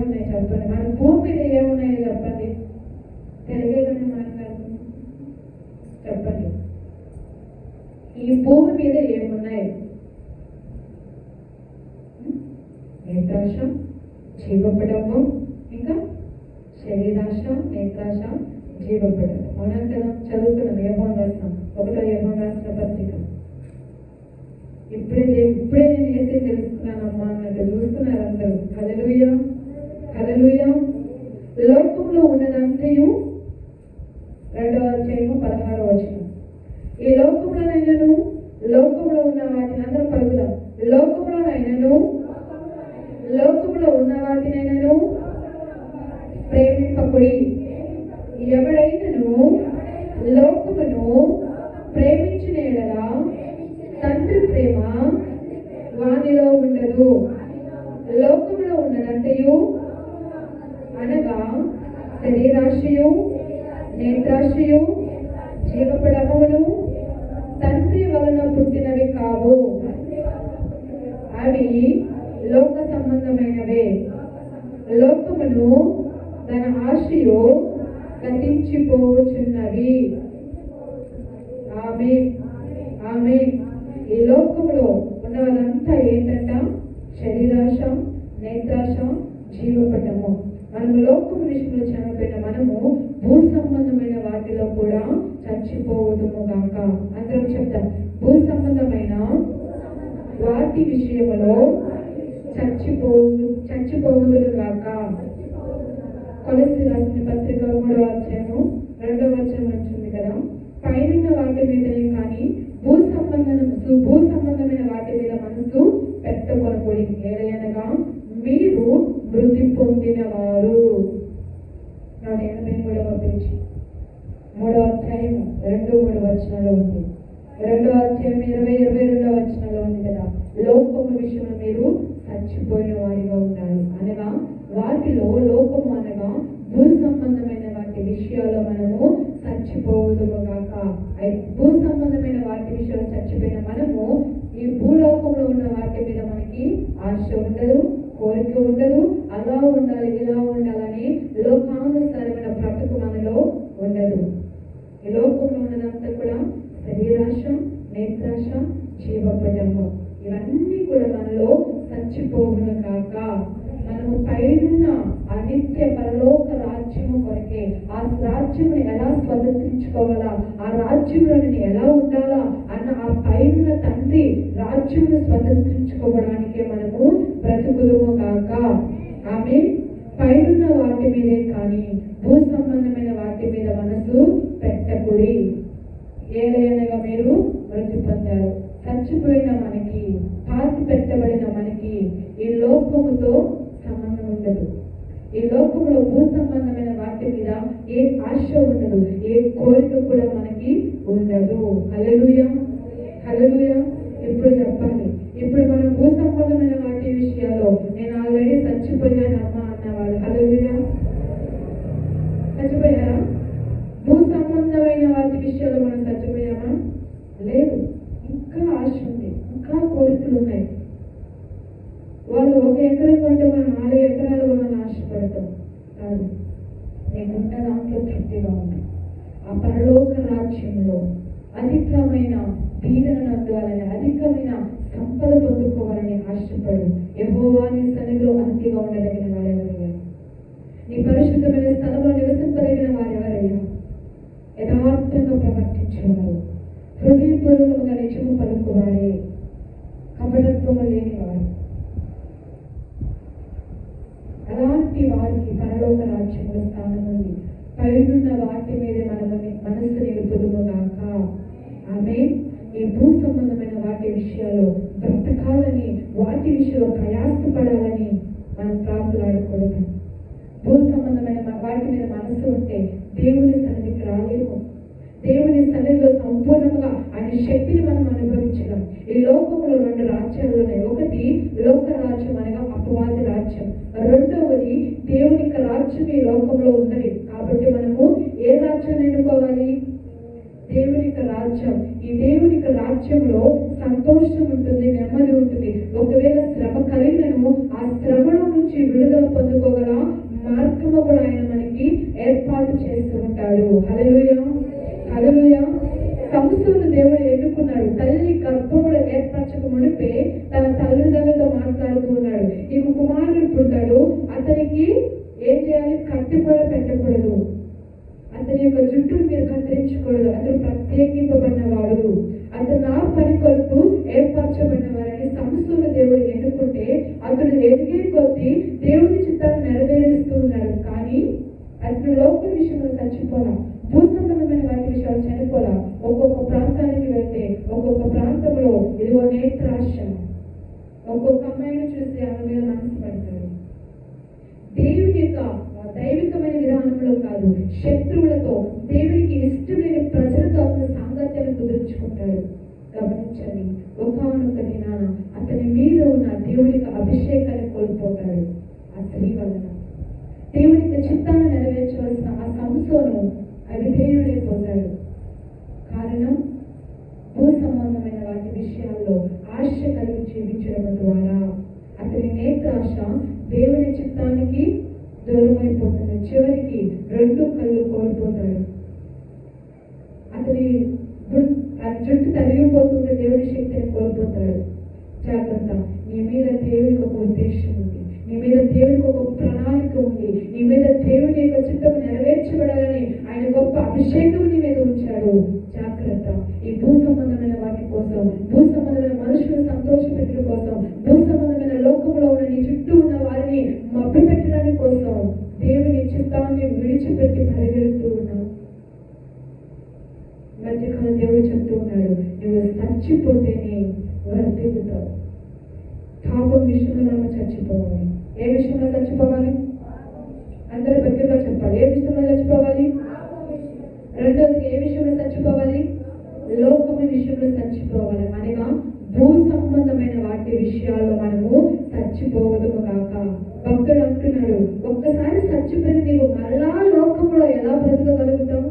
ఏమున్నాయి చెప్పండి? మన భూమి మీద ఏమున్నాయో చెప్పండి. తెలుగులోనే మాట్లాడుతున్నాం, చెప్పండి. ఈ భూమి మీద ఏమున్నాయి? నేత్రాశ, జీవపడము, ఇంకా శరీరాశ, నేత్రాశ, జీవపడము. అవునా కదా? చదువుకున్నాం, యోహాను రాసిన 1వ యోహాను రాసిన పత్రిక. ఇప్పుడే నేను ఏసే తెలుసుకున్నానమ్మా అన్నట్టు చూస్తున్నారు అందరూ. హల్లెలూయా, హల్లెలూయా. లోకంలో ఉన్నదంతయు 2వ అధ్యాయము 16వ వచనం. ఈ లోకంలోనైనను, లోకంలో ఉన్న వాటిని అందరూ పలుకుదాం. లోకంలోనైనను, లోకంలో ఉన్న వాటినైనను ప్రేమింపకుడి. ఎవడైనను లోకమును ప్రేమించిన యెడల తండ్రి ప్రేమ వానిలో ఉండదు. లోకంలో ఉన్నదంతయు అనగా శరీరాశయు, నేత్రాశయు, జీవపడములు తండ్రి వలన పుట్టినవి కావు. అవి లోక సంబంధమైనవే. లోకమును తన ఆశయు గతించిపోవచ్చున్నవి. ఆమేన్, ఆమేన్. ఈ లోకంలో ఉన్నదంతా ఏంటంట? శరీరాశ, నేత్రాశ, జీవపటము. మనము లోకం విషయంలో చనిపోయిన మనము భూ సంబంధమైన వాటిలో కూడా చచ్చిపోవదుము గాక. అందరం చెప్తాం, భూ సంబంధమైన వాటి విషయంలో చచ్చిపోవదులు గాక. కొలస్సీ రాసిన పత్రిక 3వ అధ్యాయము 2వ వచనం ఉంటుంది కదా. పైన వాటి మీదనే కానీ భూ సంబంధమైన వాటి మీద మనసు పెట్టకొనకూడి. ఏలయనగా మీరు మృతి పొందిన వారు. 183వ పేజీ 3వ అధ్యాయము 2-3 వచనాలు ఉంది. 2వ అధ్యాయం 20-22వ వచనాలు ఉంది కదా. లోకము విషయంలో మీరు చచ్చిపోయిన వారిగా ఉండాలి. అనగా వాటిలో లోకము అనగా భూ సంబంధమైన వాటి విషయాల్లో మనము చచ్చిపోవదుము గాక. భూ సంబంధమైన వాటి విషయాలు చచ్చిపోయిన మనము ఈ భూలోకంలో ఉన్న వాటి మీద మనకి ఆశ ఉండదు, కోరిక ఉండదు. అలా ఉండాలి, ఇలా ఉండాలని లోకానుసారమైన బ్రతుకు మనలో ఉండదు. ఈ లోకంలో ఉన్నదంతా కూడా శరీరాశ, నేత్రాశ, జీవపటము. ఇవన్నీ కూడా మనలో చచ్చిపోవును కాక. మనము పైన ఆ నిత్య పరలోక రాజ్యము కొరకే, ఆ రాజ్యముని ఎలా స్వతంత్రించుకోవాలా, ఆ రాజ్యంలో నేను ఎలా ఉండాలా అన్న ఆ పైన తండ్రి రాజ్యమును స్వతంత్రించుకోవడానికే మనము బ్రతుకుదుము కాక. ఆమె పైన వాటి మీదే కానీ భూ సంబంధమైన వాటి మీద మనసు పెట్టకుడి. ఏలయనగా మీరు మృతి పొందారు. చచ్చిపోయిన మనకి, పాతి పెట్టబడిన మనకి ఈ లోకముతో సంబంధం ఉండదు. ఈ లోకంలో భూ సంబంధమైన వాటి మీద ఏ ఆశ ఉండదు, ఏ కోరిక కూడా మనకి ఉండదు. హల్లెలూయా, హల్లెలూయా. ఇప్పుడు చెప్పండి, ఇప్పుడు మనం భూ సంబంధమైన వాటి విషయాల్లో నేను ఆల్రెడీ చచ్చిపోయానమ్మా అన్నవాళ్ళు హల్లెలూయా. చచ్చిపోయారా? భూ సంబంధమైన వాటి విషయాల్లో మనం చచ్చిపోయామా? లేదు. ఇంకా ఆశ ఉంది, ఇంకా కోరికలు ఉన్నాయి. వాళ్ళు 1 ఎకరం కొంటే మనం 4 ఎకరాలు మనం ఆశపడతాం కాదు. నేనున్న దాంట్లో తృప్తిగా ఉంది. ఆ పరలోక రాజ్యంలో అధికమైన దీవెనను అందుకోవాలని, అధికమైన సంపద పొందుకోవాలని ఆశపడు. యెహోవా నీ సన్నిధిలో అతిగా ఉండదగిన వారెవరయ్యా? నీ పరిశుద్ధమైన స్థలంలో నివసింపదగిన వారెవరయ్యా? యథార్థంగా ప్రవర్తించేవారు, హృదయపూర్వకంగా నిజము పలుకువారే, కపటత్వము లేనివారు. అలాంటి వారికి పరలోక రాజ్యంలో స్థానం ఉంది. పైనున్న వాటి మీదే మనసు నిలుపుదుము గాక. ఆమె ఈ భూ సంబంధమైన వాటి విషయాల్లో బ్రతకాలని, వాటి విషయంలో ప్రయాసపడాలని మనం ప్రాకులాడకూడదు. భూ సంబంధమైన వాటి మీద మనసు ఉంటే దేవుని సన్నిధికి రాలేము. దేవుని సన్నిధిలో సంపూర్ణంగా ఆయన శక్తిని మనం అనుభవించడం. ఈ లోకంలో 2 రాజ్యాలు ఉన్నాయి. ఒకటి లోక రాజ్యం అనగా అపవాది రాజ్యం, రెండవది దేవుని రాజ్యం ఈ లోకంలో ఉన్నది. కాబట్టి మనము ఏ రాజ్యాన్ని ఎన్నుకోవాలి? దేవుని రాజ్యం. ఈ దేవుని రాజ్యంలో సంతోషం ఉంటుంది, నెమ్మది ఉంటుంది. ఒకవేళ శ్రమ కలిగినను ఆ శ్రమలో నుంచి విడుదల పొందుకోగల ఏర్పరచక మునిపే తన తల్లిదండ్రులతో మాట్లాడుతూ ఉన్నాడు. నీకు కుమారుడు పుడతాడు, అతనికి ఏం చేయాలి? కత్తి కూడా పెట్టకూడదు, అతని యొక్క జుట్టును మీరు కత్తిరించకూడదు, అతను ప్రత్యేకింపబడినవాడు, అతను నా పని కొరకు ఏర్పరచబడినవారని సంసోను దేవుడు ఎన్నుకుంటే అతను ఎదిగే కొద్దీ దేవుని చిత్తాన్ని నెరవేరుస్తూ ఉన్నాడు. కానీ అతను లోక విషయంలో చచ్చిపోలా, భూ సంబంధమైన వాటి విషయాలు చనిపోలా. ఒక్కొక్క ప్రాంతానికి వెళ్తే ఒక్కొక్క ప్రాంతంలో ఇదిగో నేత్రాశ, ఒక్కొక్క అమ్మాయిని చూసి ఆమె మీద మనసు పడతాడు. దేవుని యొక్క దైవికమైన విధానంలో కాదు, శత్రువులతో, దేవునికి ఇష్టమైన ప్రజలతో అతని సాంగత్యాన్ని కుదుర్చుకుంటాడు. గమనించండి, ఒకానొక దినాన అతని మీద ఉన్న దేవునికి అభిషేకాన్ని కోల్పోతాడు. ఆ స్త్రీ వలన దేవునికి చిత్తాన్ని నెరవేర్చవలసిన ఆ సంసోను అవిధేయుడైపోతాడు. కారణం, భూ సంబంధమైన వాటి విషయాల్లో ఆశ కలిగి జీవించడం ద్వారా అతని నేత్రాశ దేవుని చిత్తానికి దూరమైపోతుంది. చివరికి 2 కళ్ళు కోల్పోతాడు. అతని జుట్టు తరిగిపోతుంటే దేవుని శక్తిని కోల్పోతాడు. జాగ్రత్త, నీ మీద దేవునికి ఒక ఉద్దేశం ఉంది, నీ మీద దేవునికి ఒక ప్రణాళిక ఉంది, నీ మీద దేవుని యొక్క చిత్తం నెరవేర్చబడాలని ఆయన గొప్ప అభిషేకం నీ మీద ఉంచాడు. జాగ్రత్త, ఈ భూ సంబంధమైన వాటి కోసం, భూ సంబంధమైన మనుషులను సంతోషపెట్టడం కోసం, భూ సంబంధమైన లోకంలో ఉన్న నీ చుట్టూ ఉన్న వారిని మభ్య పెట్టడానికి కోసం దేవుని చిత్తాన్ని విడిచిపెట్టి పరిగెడుతూ ఉన్నావు. మధ్యకాలం దేవుడు చెప్తూ ఉన్నాడు, నువ్వు చచ్చిపోతేనే వర్తిల్లుతావు. పాపం విషయంలో మనం చచ్చిపోవాలి. ఏ విషయంలో చచ్చిపోవాలి? అందరూ దగ్గరగా చెప్పాలి. ఏ విషయంలో చచ్చిపోవాలి? రెండోది, ఏ విషయంలో చచ్చిపోవాలి? లోకము విషయంలో చచ్చిపోవాలి. అనగా భూ సంబంధమైన వాటి విషయాల్లో మనము చచ్చిపోవదుము కాక. భక్తుడు అంటున్నాడు, ఒక్కసారి చచ్చిపోయిన నీవు మరలా లోకంలో ఎలా బ్రతకగలుగుతావు?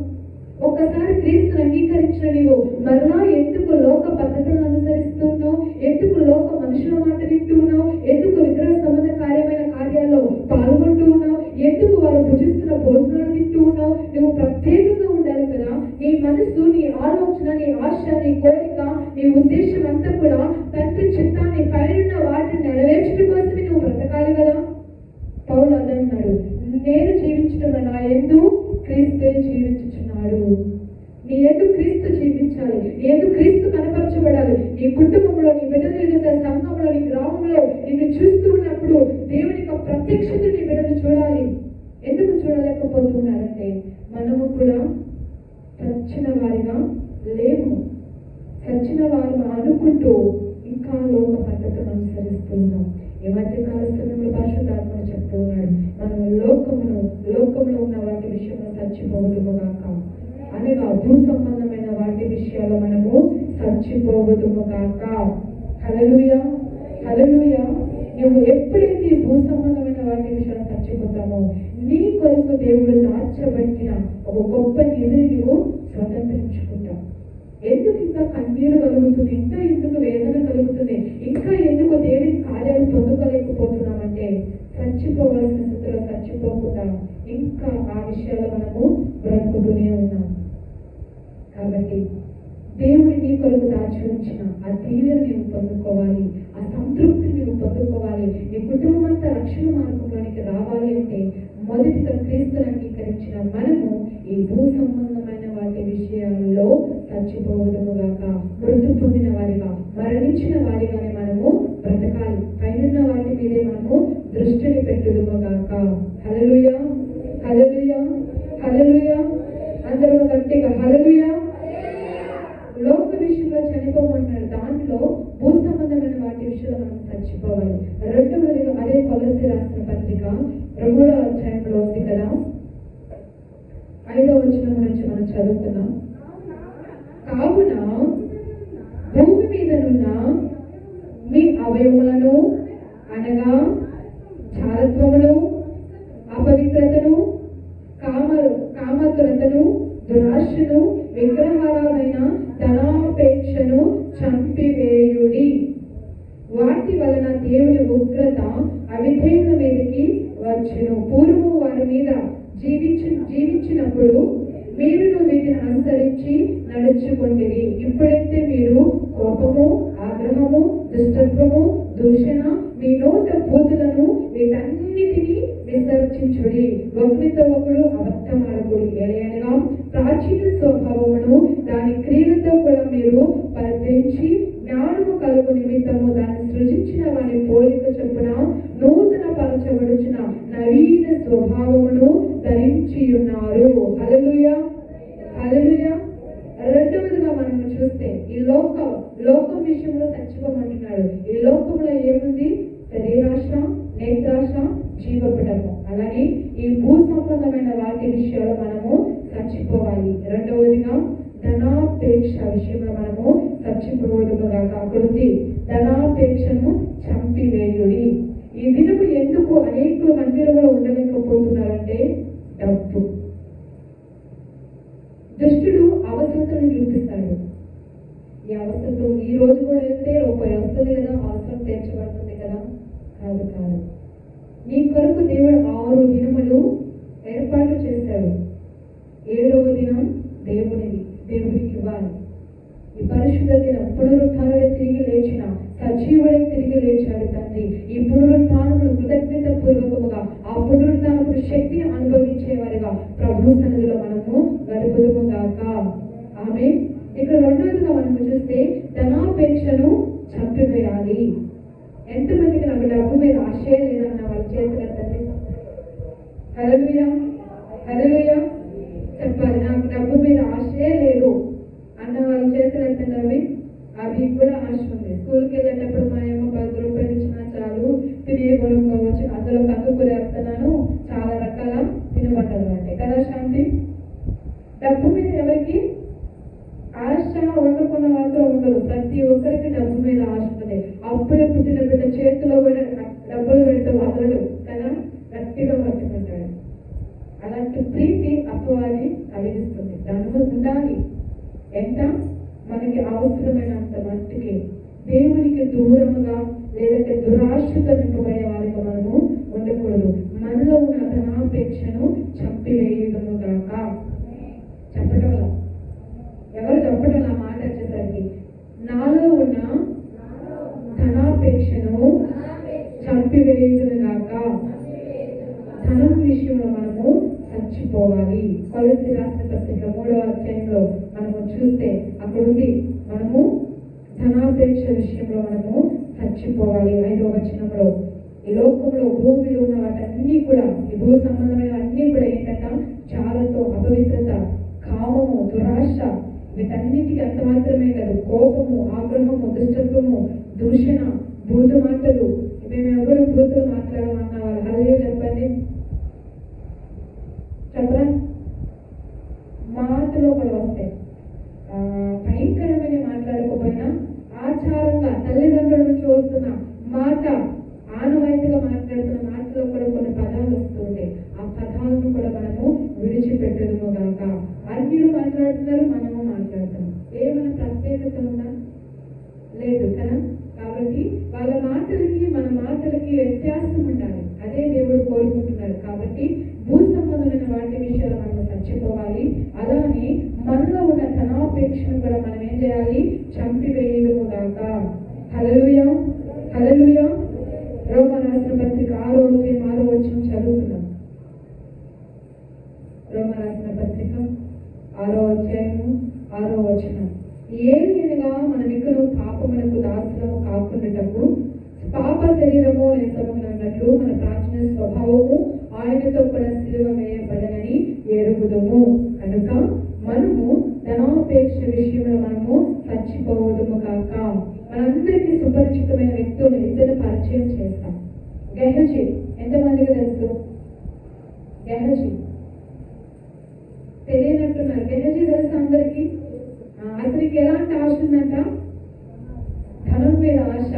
ఒక్కసారి క్రీస్తుని అంగీకరించిన నీవు మరలా ఎందుకు లోక పద్ధతులను అనుసరిస్తున్నావు? ఎందుకు లోక మనుషుల మాట వింటూ ఉన్నావు? ఎందుకు విగ్రహ సంబంధ కార్యాల్లో పాల్గొంటూ ఉన్నావు? ఎందుకు వారు భుజిస్తున్న భోజనాలు తింటూ ఉన్నావు? నువ్వు ప్రత్యేకంగా ఉండాలి కదా. నీ మనసు, నీ ఆలోచన, నీ ఆశ, నీ కోరిక, నీ ఉద్దేశం అంతా కూడా తండ్రి చిత్తాన్ని, పైన వాటిని నెరవేర్చడం కోసమే నువ్వు బ్రతకాలి కదా. పౌలు అదన్నాడు, నేను జీవించడం నా యందు క్రీస్తే జీవించుచున్నాడు. నీ యందు క్రీస్తు జీవించాలి, నీ యందు క్రీస్తు కనపరచబడాలి. నీ కుటుంబంలో, నీ బిడ్డల ఎదుట, సంఘంలో, నీ గ్రామంలో నిన్ను చూస్తూ ఉన్నప్పుడు దేవుని యొక్క ప్రత్యక్షత నీ బిడ్డలు చూడాలి. ఎందుకు చూడలేకపోతున్నారంటే మనము కూడా చచ్చిన వారిగా లేము. చచ్చిన వారు అనుకుంటూ ఇంకా లోక పద్ధతులను అనుసరిస్తున్నాం. ఈ మధ్య కాల సమయంలో పరిశుద్ధాత్మ చెప్తూ ఉన్నాడు, మనం లోకంలో ఉన్న వాటి విషయంలో చచ్చిపోవదుము గాక. అనగా భూ సంబంధమైన వాటి విషయాల్లో మనము చచ్చిపోవదుము గాక. హల్లెలూయా, హల్లెలూయా. నువ్వు ఎప్పుడైతే భూ సంబంధమైన వాటి విషయాలు చచ్చిపోతామో నీ కొరకు దేవుడు దాచబట్టిన ఒక గొప్ప నిధిని నువ్వు స్వతంత్రించుకుంటావు. ఎందుకు ఇంకా కన్నీరు కలుగుతుంది, ఇంకా ఎందుకు వేదన కలుగుతుంది, ఇంకా ఎందుకు దేవుని కార్యాలు పొందుకోలేకపోతున్నామంటే చచ్చిపోవలసిన స్థితిలో చచ్చిపోకుండా ఇంకా ఆ విషయాలు మనము బ్రతుకుతూనే ఉన్నాం. కాబట్టి దేవుడి నీ కొరకు దాచి ఉంచిన ఆ దీవెన నీవు పొందుకోవాలి, ఆ సంతృప్తిని నీవు పొందుకోవాలి. నీ కుటుంబం అంతా రక్షణ మార్గంలోనికి రావాలి అంటే మొదటిగా క్రీస్తుని అంగీకరించిన మనము ఈ భూ సంబంధమైన వాటి విషయాల్లో చచ్చిపోవదము గాక. మృతి పొందిన వారిగా, మరణించిన వారిగానే మనము బ్రతకాలి. పైన వాటి మీదే మనము దృష్టిని పెట్టుదుము గాక. హల్లెలూయా, హల్లెలూయా, హల్లెలూయా. అందరూ గట్టిగా హల్లెలూయా. లోక విషయంలో చనిపోమంటున్నాడు, దాంట్లో భూ సంబంధమైన వాటి విషయంలో మనం చచ్చిపోవాలి. రెండవదిగా అదే కొలస్సీ రాసిన పత్రిక 2వ అధ్యాయంలో ఉంది కదా, 5వ వచనం నుంచి మనం చదువుతున్నాం. కావున భూమి మీదనున్న మీ అవయవములను అనగా చారత్వమును, అపవిత్రతను, కామతురతను, దురాశను, విగ్రహారాధన, ధనాపేక్షను చంపివేయుడి. వాటి వలన దేవుని ఉగ్రత అవిధేయుల మీదకి వచ్చును. పూర్వము వారి మీద జీవించినప్పుడు మీరును వీటిని అనుసరించి నడుచుకుంటేది. ఇప్పుడైతే మీరు కోపము, ఆగ్రహము, లోకం విషయంలో చచ్చిపోమంటున్నాడు. ఈ లోకంలో ఏముంది? శరీరాశ, నేత్రాశ, జీవపటము. అలానే ఈ భూ సంబంధమైన వాటి విషయాలు మనము చచ్చిపోవాలి. రెండవదిగా ధనాపేక్ష విషయంలో మనము చచ్చిపోవడముగా కాకూడదు. ధనాపేక్షను చంపివేయుడి. ఈ దినము ఎందుకు అనేక మందిరంలో ఉండలేకపోతున్నారంటే డబ్బు. దుష్టుడు అవసరతను చూపిస్తాడు. ఈ అవసరతో ఈ రోజు కూడా వెళ్తే రూపాయి వస్తుంది కదా, అవసరం తీర్చబడుతుంది కదా. కాదు. నీ కొరకు దేవుడు 6 దినములు ఏర్పాటు చేశాడు. 7వ దినం దేవుడికి ఇవ్వాలి. ఈ పరిశుద్ధ దినం పునరుత్థానుడే తిరిగి లేచిన సజీవుడే తిరిగి లేచాడు తండ్రి. ఈ పునరుత్థానమును కృతజ్ఞత పూర్వకముగా ఆ పునరుత్థానమును శక్తిని అనుభవించే వారిగా ప్రభు సన్నిధిలో మనము గడుపుదుము గాక. ఆమె ఇక్కడ రెండవదిగా మనము చూస్తే ధనాపేక్షను చంపివేయాలి. ఎంతమందికి నాకు డబ్బు మీద ఆశే లేదన్న వాళ్ళ చేతులు ఎత్తండి. హల్లెలూయా చెప్పాలి. నాకు డబ్బు మీద ఆశే లేదు అన్న వాళ్ళ చేతులు ఎత్తండి. అవి కూడా ఆశ ఉంది. స్కూల్కి వెళ్ళేటప్పుడు మా అమ్మ 10 రూపాయలు ఇచ్చినా చాలు, తినే కొనుక్కోవచ్చు, అందులో కందుకూర వేస్తున్నాను, చాలా రకాల తినబడ్డలు అంటే కదా శాంతి. డబ్బు మీద ఎవరికి ఆశ ఉండకుండా మాత్రం ఉండదు. ప్రతి ఒక్కరికి డబ్బు మీద ఆశ ఉంటుంది. అప్పుడే పుట్టిన బిడ్డ చేతిలో కూడా డబ్బులు పెడితే వదలడు కదా, గట్టిగా పట్టుకుంటాడు. అలాంటి ప్రీతి అపవాది కలిగిస్తుంది. ధనము ఉండాలి. ఎంత మనకి అవసరమైనంత మట్టుకి. దేవునికి దూరముగా లేదంటే దురాశతో నింపబడే వారిగా మనము ఉండకూడదు. మనలో ఉన్న ధనాపేక్షను చంపివేయడము గాక. చెప్పటం ఎవరు చెప్పటం ఆ మాట వచ్చేసరికి నాలో ఉన్న ధనాపేక్షను చంపివేయుదును గాక. ధనం విషయంలో మనము చచ్చిపోవాలి. కొలస్సీ రాసిన పత్రిక 3వ అధ్యాయంలో మనము చూస్తే అక్కడ ఉంది, మనము ధనాపేక్ష విషయంలో మనము చచ్చిపోవాలి. 5వ వచనంలో ఈ లోకంలో భూమి మీద ఉన్న వాటన్నీ కూడా, ఈ భూ సంబంధమైన అన్నీ కూడా ఏంటంట, చాలతో, అపవిత్రత, కామము, దురాశ, వీటన్నిటికీ అంత మాత్రమే కాదు, కోపము, ఆగ్రహము, దుష్టత్వము, దూషణ, బూతు మాటలు. మేము ఎవరు బూతులు మాట్లాడమన్న వాళ్ళు హల్లెలూయా చెప్పండి. చెప్పరా? మాటలో కూడా వస్తాయి. భయంకరమైన మాట్లాడకపోయినా ఆచారంగా తల్లిదండ్రుల నుంచి వస్తున్న మాట, ఆనవాయితీగా మాట్లాడుతున్న మాటలో కూడా కొన్ని పదాలు వస్తుంటాయి. ఆ పదాలను కూడా మనము విడిచిపెట్టదుము గాక. అన్యులు మాట్లాడుతున్నారు, మనము మాట్లాడతాం. ఏమైనా ప్రత్యేకత ఉందా? లేదు కదా. కాబట్టి వాళ్ళ మాటలకి మన మాటలకి వ్యత్యాసం ఉండాలి. అదే దేవుడు కోరుకుంటున్నాడు. కాబట్టి భూ సంబంధమైన వాటి విషయాలు మనం చచ్చిపోవాలి. అలానే మనలో ఉన్న ధనాపేక్షను కూడా మనం ఏం చేయాలి? చంపివేయడము గాక. హల్లెలూయా. రోమా రాసిన పత్రిక 6వ అధ్యాయం 6వ వచనం చదువుతున్నాం. రోమా రాసిన పత్రిక 6వ అధ్యాయము 6వ వచనం. ఏలైనగా మనం ఇక్కడ పాపమునకు దాసులము కాకుండాటకు పాప శరీరము నిజమగినట్లు మన ప్రాచీన స్వభావము ఆయనతో కూడా సిలువ వేయబడనని ఎరుగుదుము. కనుక మనము ధనాపేక్ష విషయంలో మనము చచ్చిపోవదుము కాక. మనందరికీ సుపరిచితమైన వ్యక్తులను ఇద్దరు పరిచయం చేస్తాం. గెహజీ ఎంతమందికి తెలుసు? గెహజీ తెలియనట్టున్నారు. గెహజీ తెలుసు అందరికీ. అతనికి ఎలాంటి ఆశ ఉందంట? ధనం మీద ఆశ.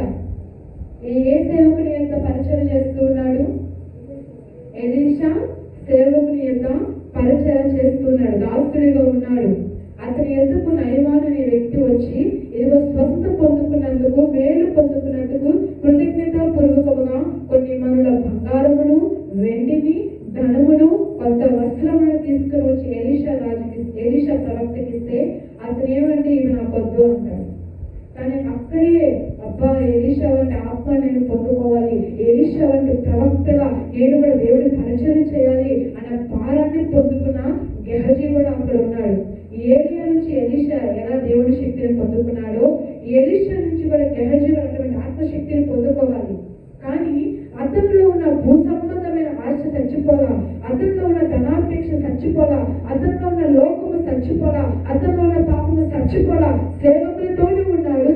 ఏ సేవకుని యొక్క పరిచయం చేస్తూ ఉన్నాడు? ఎలీషా సేవకుని యొక్క పరిచయం చేస్తున్నాడు. దాసుడిగా ఉన్నాడు. అతని ఎందుకు నయమాన్ అనే వ్యక్తి వచ్చి ఇదిగో స్వస్థ పొందుకున్నందుకు, మేలు పొందుకున్నందుకు కృతజ్ఞత పూర్వకముగా కొన్ని మనుల బంగారమును, వెండిని, ధనమును, కొంత వస్త్రమును తీసుకుని వచ్చి ఎలీషా ప్రవక్తకిస్తే అతను ఏమంటే ఇవి నాకు వద్దు అంటాడు. కానీ అక్కడే అబ్బా ఎలీషా వంటి ఆత్మ నేను పొందుకోవాలి, ఎలీషా వంటి ప్రవక్తగా నేను కూడా దేవుడి పరిచయం చేయాలి అన్న భారాన్ని పొందుకున్న గెహజీ కూడా అక్కడ ఉన్నాడు. ఏలియా నుంచి ఎలీషా ఎలా దేవుడి శక్తిని పొందుకున్నాడో, ఎలీషా నుంచి కూడా గెహజీ అటువంటి ఆత్మశక్తిని పొందుకోవాలి. కానీ అతనిలో ఉన్న భూ సంబంధమైన ఆశ చచ్చిపోలా, అతనిలో ఉన్న ధనాపేక్ష చచ్చిపోలా, అతనిలో ఉన్న లోకము చచ్చిపోలా, అతనిలో ఉన్న పాపము చచ్చిపోలా. సేవకులతోనే ఉన్నాడు,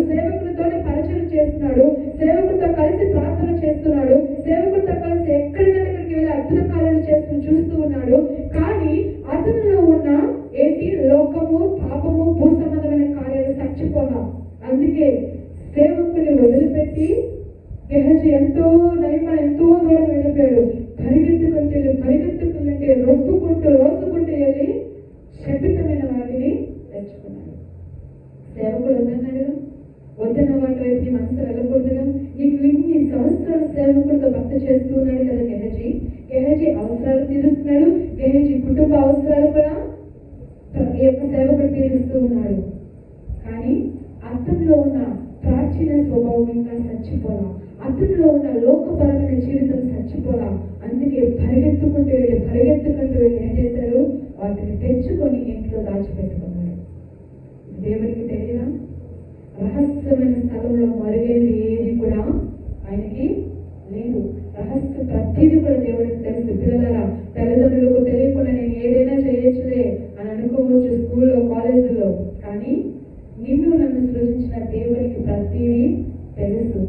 సేవకుని వదిలిపెట్టి గెహజీ ఎంతో నయమని ఎంతో దూరం వెళ్ళిపోయాడు. పరిగెత్తుకుంటే రోసుకుంటూ వెళ్ళి శపితమైన వాటిని తెచ్చుకున్నాడు. సేవకుడు వద్దన్నాడు, వద్దన్న వాటి వైపు నీ మనసు వెళ్ళకూడదుగా. నీకు ఇన్ని సంవత్సరాలు సేవకుడితో భక్తి చేస్తూ ఉన్నాడు కదా గెహజీ అవసరాలు తీరుస్తున్నాడు. గెహజీ కుటుంబ అవసరాలు కూడా ఈ యొక్క సేవకుడు తీరుస్తూ ఉన్నాడు. కానీ అతనిలో ఉన్న ప్రాచీన స్వభావం ఇంకా చచ్చిపోలా, అతనిలో ఉన్న లోకపరమైన జీవితం చచ్చిపోలా. అందుకే పరిగెత్తుకుంటూ వెళ్ళి ఏం చేశాడు, వాటిని తెచ్చుకొని ఇంట్లో దాచిపెట్టుకున్నాడు. దేవుడికి తెలియదా? రహస్యమైన స్థలంలో మరుగైనది ఏది కూడా ఆయనకి లేదు. రహస్య ప్రతిదీ కూడా దేవుడికి తెలుసు. పిల్లల తల్లిదండ్రులకు తెలియకుండా నేను ఏదైనా చేయొచ్చులే అని అనుకోవచ్చు స్కూల్లో కాలేజీలో, కానీ నిన్ను నన్ను సృజించిన దేవుడికి ప్రతిదీ తెలుసు.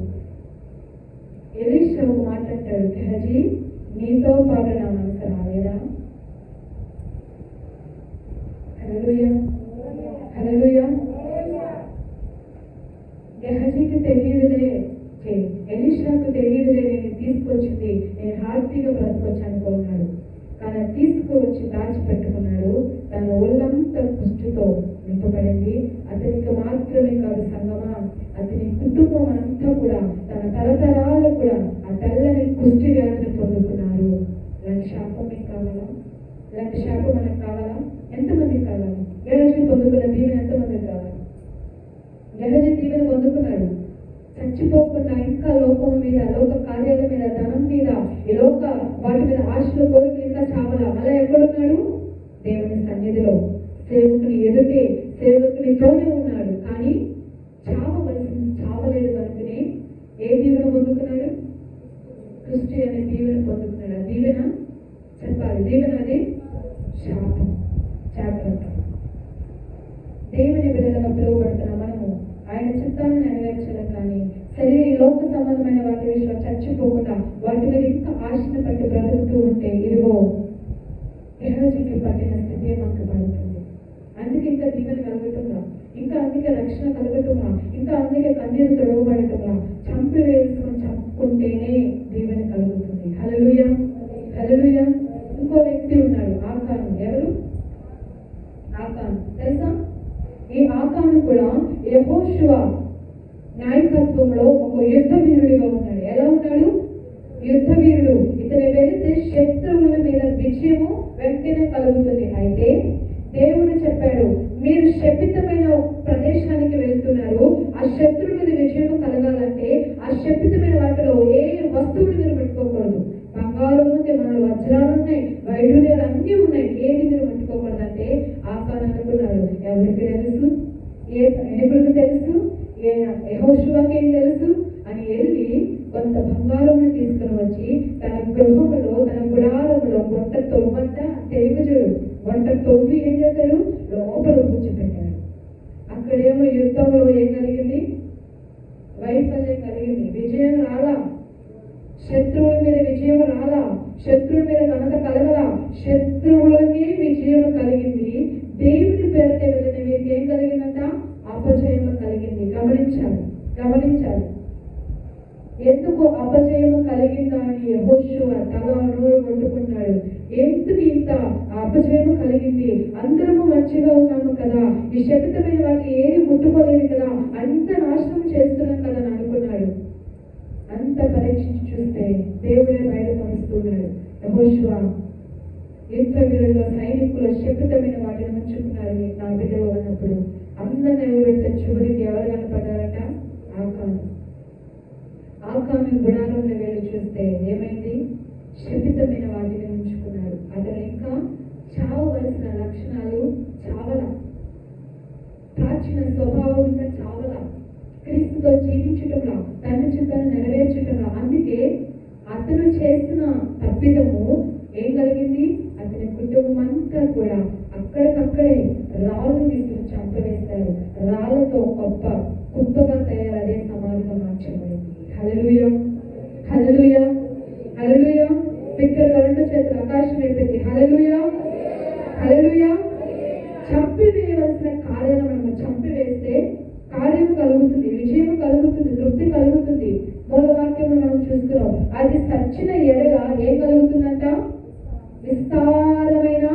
ఎలీషా ఒక మాట అంటాడు, గెహజీ నీతో పాటు నా మనసు రాలేదా? హల్లెలూయా, హల్లెలూయా. గెహజీకి తెలియదులే, ఎలీషాకు తెలియదులే నేను తీసుకొచ్చింది, నేను హ్యాపీగా బ్రతకొచ్చాను అనుకున్నాడు. కానీ తీసుకువచ్చి దాచిపెట్టుకున్నాడు. తన ఒళ్ళంతా కుష్టుతో నింపబడింది. అతనికి మాత్రమే కాదు సంగమా, అతని కుటుంబం అంతా కూడా తన తరతరాలు కూడా ఆ తెల్లని కుష్టి వ్యాధిని పొందుకున్నారు. ఇలాంటి శాపం మీకు కావాలా? ఇలాంటి శాపం మనకు కావాలా? ఎంతమందికి కావాలి? గెహజీ పొందుకున్న దీవెన ఎంతమందికి కావాలి? గెహజీ దీవెన పొందుకున్నాడు. చచ్చిపోకుండా ఇంకా లోకం మీద, లోక కార్యాల మీద, ధనం మీద, ఈ లోక వాటి మీద ఆశలు కోరికలు ఇంకా చావలా. అలా ఎక్కడున్నాడు? దేవుని సన్నిధిలో సేవకుని ఎదుటే సేవకునితోనే ఉన్నాడు. కానీ చావలేదు కనుకనే ఏ దీవెన పొందుకున్నాడు? క్రిస్టి అనే దీవెన పొందుకున్నాడు. ఆ దీవెన చెప్పాలి, దీవెన అది శాపం. దేవుని బిడ్డలుగా పిలువబడుతున్న మనము ఆయన చిత్తాన్ని నెరవేర్చడం కానీ శరీర లోక సంబంధమైన వాటి విషయంలో చచ్చిపోకుండా వాటి మీద ఇంకా ఆశను పట్టి బ్రతుకుతూ ఉంటే ఇదిగో గెహజీకి పట్టిన స్థితి మనకు పడుతుంది. అందుకే ఇంకా దీవెన కలగటంలా, ఇంకా అందుకే రక్షణ కలగటంలా, ఇంకా అందుకే కన్నీరు తొడవబడటంలా, చంపుకుంటేనే దీవెన కలుగుతుంది. హల్లెలూయా, హల్లెలూయా. ఇంకో వ్యక్తి ఉన్నాడు, ఆకాను. ఎవరు? ఆకాను తెలుసా? ఈ ఆకాను కూడా యెహోషువ నాయకత్వంలో ఒక యుద్ధ వీరుడిగా ఉన్నాడు. ఎలా ఉన్నాడు? యుద్ధ వీరుడు. ఇతను వెళితే శత్రువుల మీద విజయము వెంటనే కలుగుతుంది. అయితే దేవుడు చెప్పాడు, మీరు శపితమైన ప్రదేశానికి వెళ్తున్నారు, ఆ శత్రువు మీద విజయం కలగాలంటే ఆ శపితమైన వాటిలో ఏ వస్తువులు మీరు పెట్టుకోకూడదు. బంగారం ఉంది, మన వజ్రాలు ఉన్నాయి, వైఢూర్యాలు అన్నీ ఉన్నాయి, ఏది మీరు ముట్టుకోకూడదంటే ఆకాను అనుకున్నాడు. ఎవరికి తెలుసు? ఏ సైనికులకు తెలుసు? యెహోషువకి ఏం తెలుసు అని వెళ్ళి కొంత బంగారం తీసుకుని వచ్చి తన గృహంలో, తన గుడారంలో వంట తొవ్వి ఏం చేశాడు? లోపల కూర్చోపెట్టాడు. అక్కడేమో యుద్ధంలో ఏం కలిగింది? వైఫల్యం కలిగింది. విజయం రాలా, శత్రువుల మీద విజయం రాలా, శత్రువుల మీద ఘనత కలగలా, శత్రువులకి విజయం కలిగింది. దేవుని పేరుట వెళ్ళిన వీరికి ఏం కలిగిందంట? అపజయం కలిగింది. గమనించాలి. ఎందుకు అపజయం కలిగిందా అని యెహోషువ తల నోరు కొట్టుకున్నాడు. ఎందుకు ఇంత అపజయం కలిగింది? అందరము మంచిగా ఉన్నాము కదా, ఈ శపితమైన వాటిని ఏది ముట్టుకోలేదు కదా, అంత నాశనం చేస్తున్నాం కదా అని అనుకున్నాడు. అంత పరీక్షించి చూస్తే దేవుడే బయలుపరుస్తున్నాడు. యెహోషువ యుద్ధ వీరుల్లో సైనికులు శపితమైన వాటిని ఉంచుకున్నారు. నా బిడ్డలు అన్నప్పుడు అందరిని ఎవరు చివరికి ఎవరు కనపడ్డారట? ఆకాను గుడారంలో వెళ్ళి చూస్తే ఏమైంది? శపితమైన వాటిని ఉంచుకున్నాడు. అతను ఇంకా చావవలసిన లక్షణాలు చావల, ప్రాచీన స్వభావం ఇంకా చావల, క్రీస్తుతో జీవించటంలో, తన చిత్తాన్ని నెరవేర్చటంలో. అందుకే అతను చేసిన తప్పిదము ఏం కలిగింది? అతని కుటుంబం అంతా కూడా అక్కడికక్కడే రాళ్ళు విసిరి చంపవేశారు. రాళ్లతో కుప్పగా తయారు అదే సమాధిగా మార్చబడింది. హల్లెలూయా, హల్లెలూయా, హల్లెలూయా. బిగ్గరగా రెండు చేతులు ఆకాశం అయిపోయింది. హల్లెలూయా, హల్లెలూయా. చంపివేయవలసిన కార్యాలను మనం చంపివేస్తే కార్యం కలుగుతుంది, విజయం కలుగుతుంది. అది సచ్చిన ఎడల ఏం కలుగుతుందంట? విస్తారమైన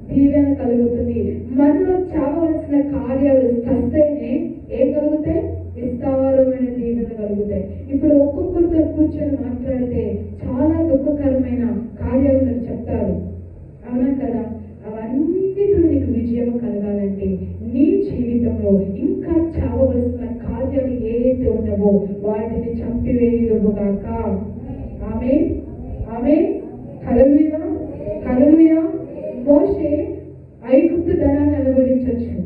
దీవెన కలుగుతుంది. మనలో చావవలసిన కార్యాలు చస్తేనే ఏం కలుగుతాయి? విస్తారమైన దీవెన కలుగుతాయి. ఇప్పుడు ఒక్కొక్కరితో కూర్చొని మాట్లాడితే చాలా దుఃఖకరమైన కార్యాలు మీరు చెప్తారు, అవునా కదా? అవన్నిటిలో నీకు విజయం కలగాలంటే నీ జీవితంలో ఇంకా చావవలసిన కార్యాలు ఏదైతే ఉన్నావో వాటిని చంపివేయుదుగాక. ఆమేన్, ఆమేన్, హల్లెలూయా, హల్లెలూయా. మోషే ఐగుప్తు ధనాన్ని అనుభవించవచ్చు,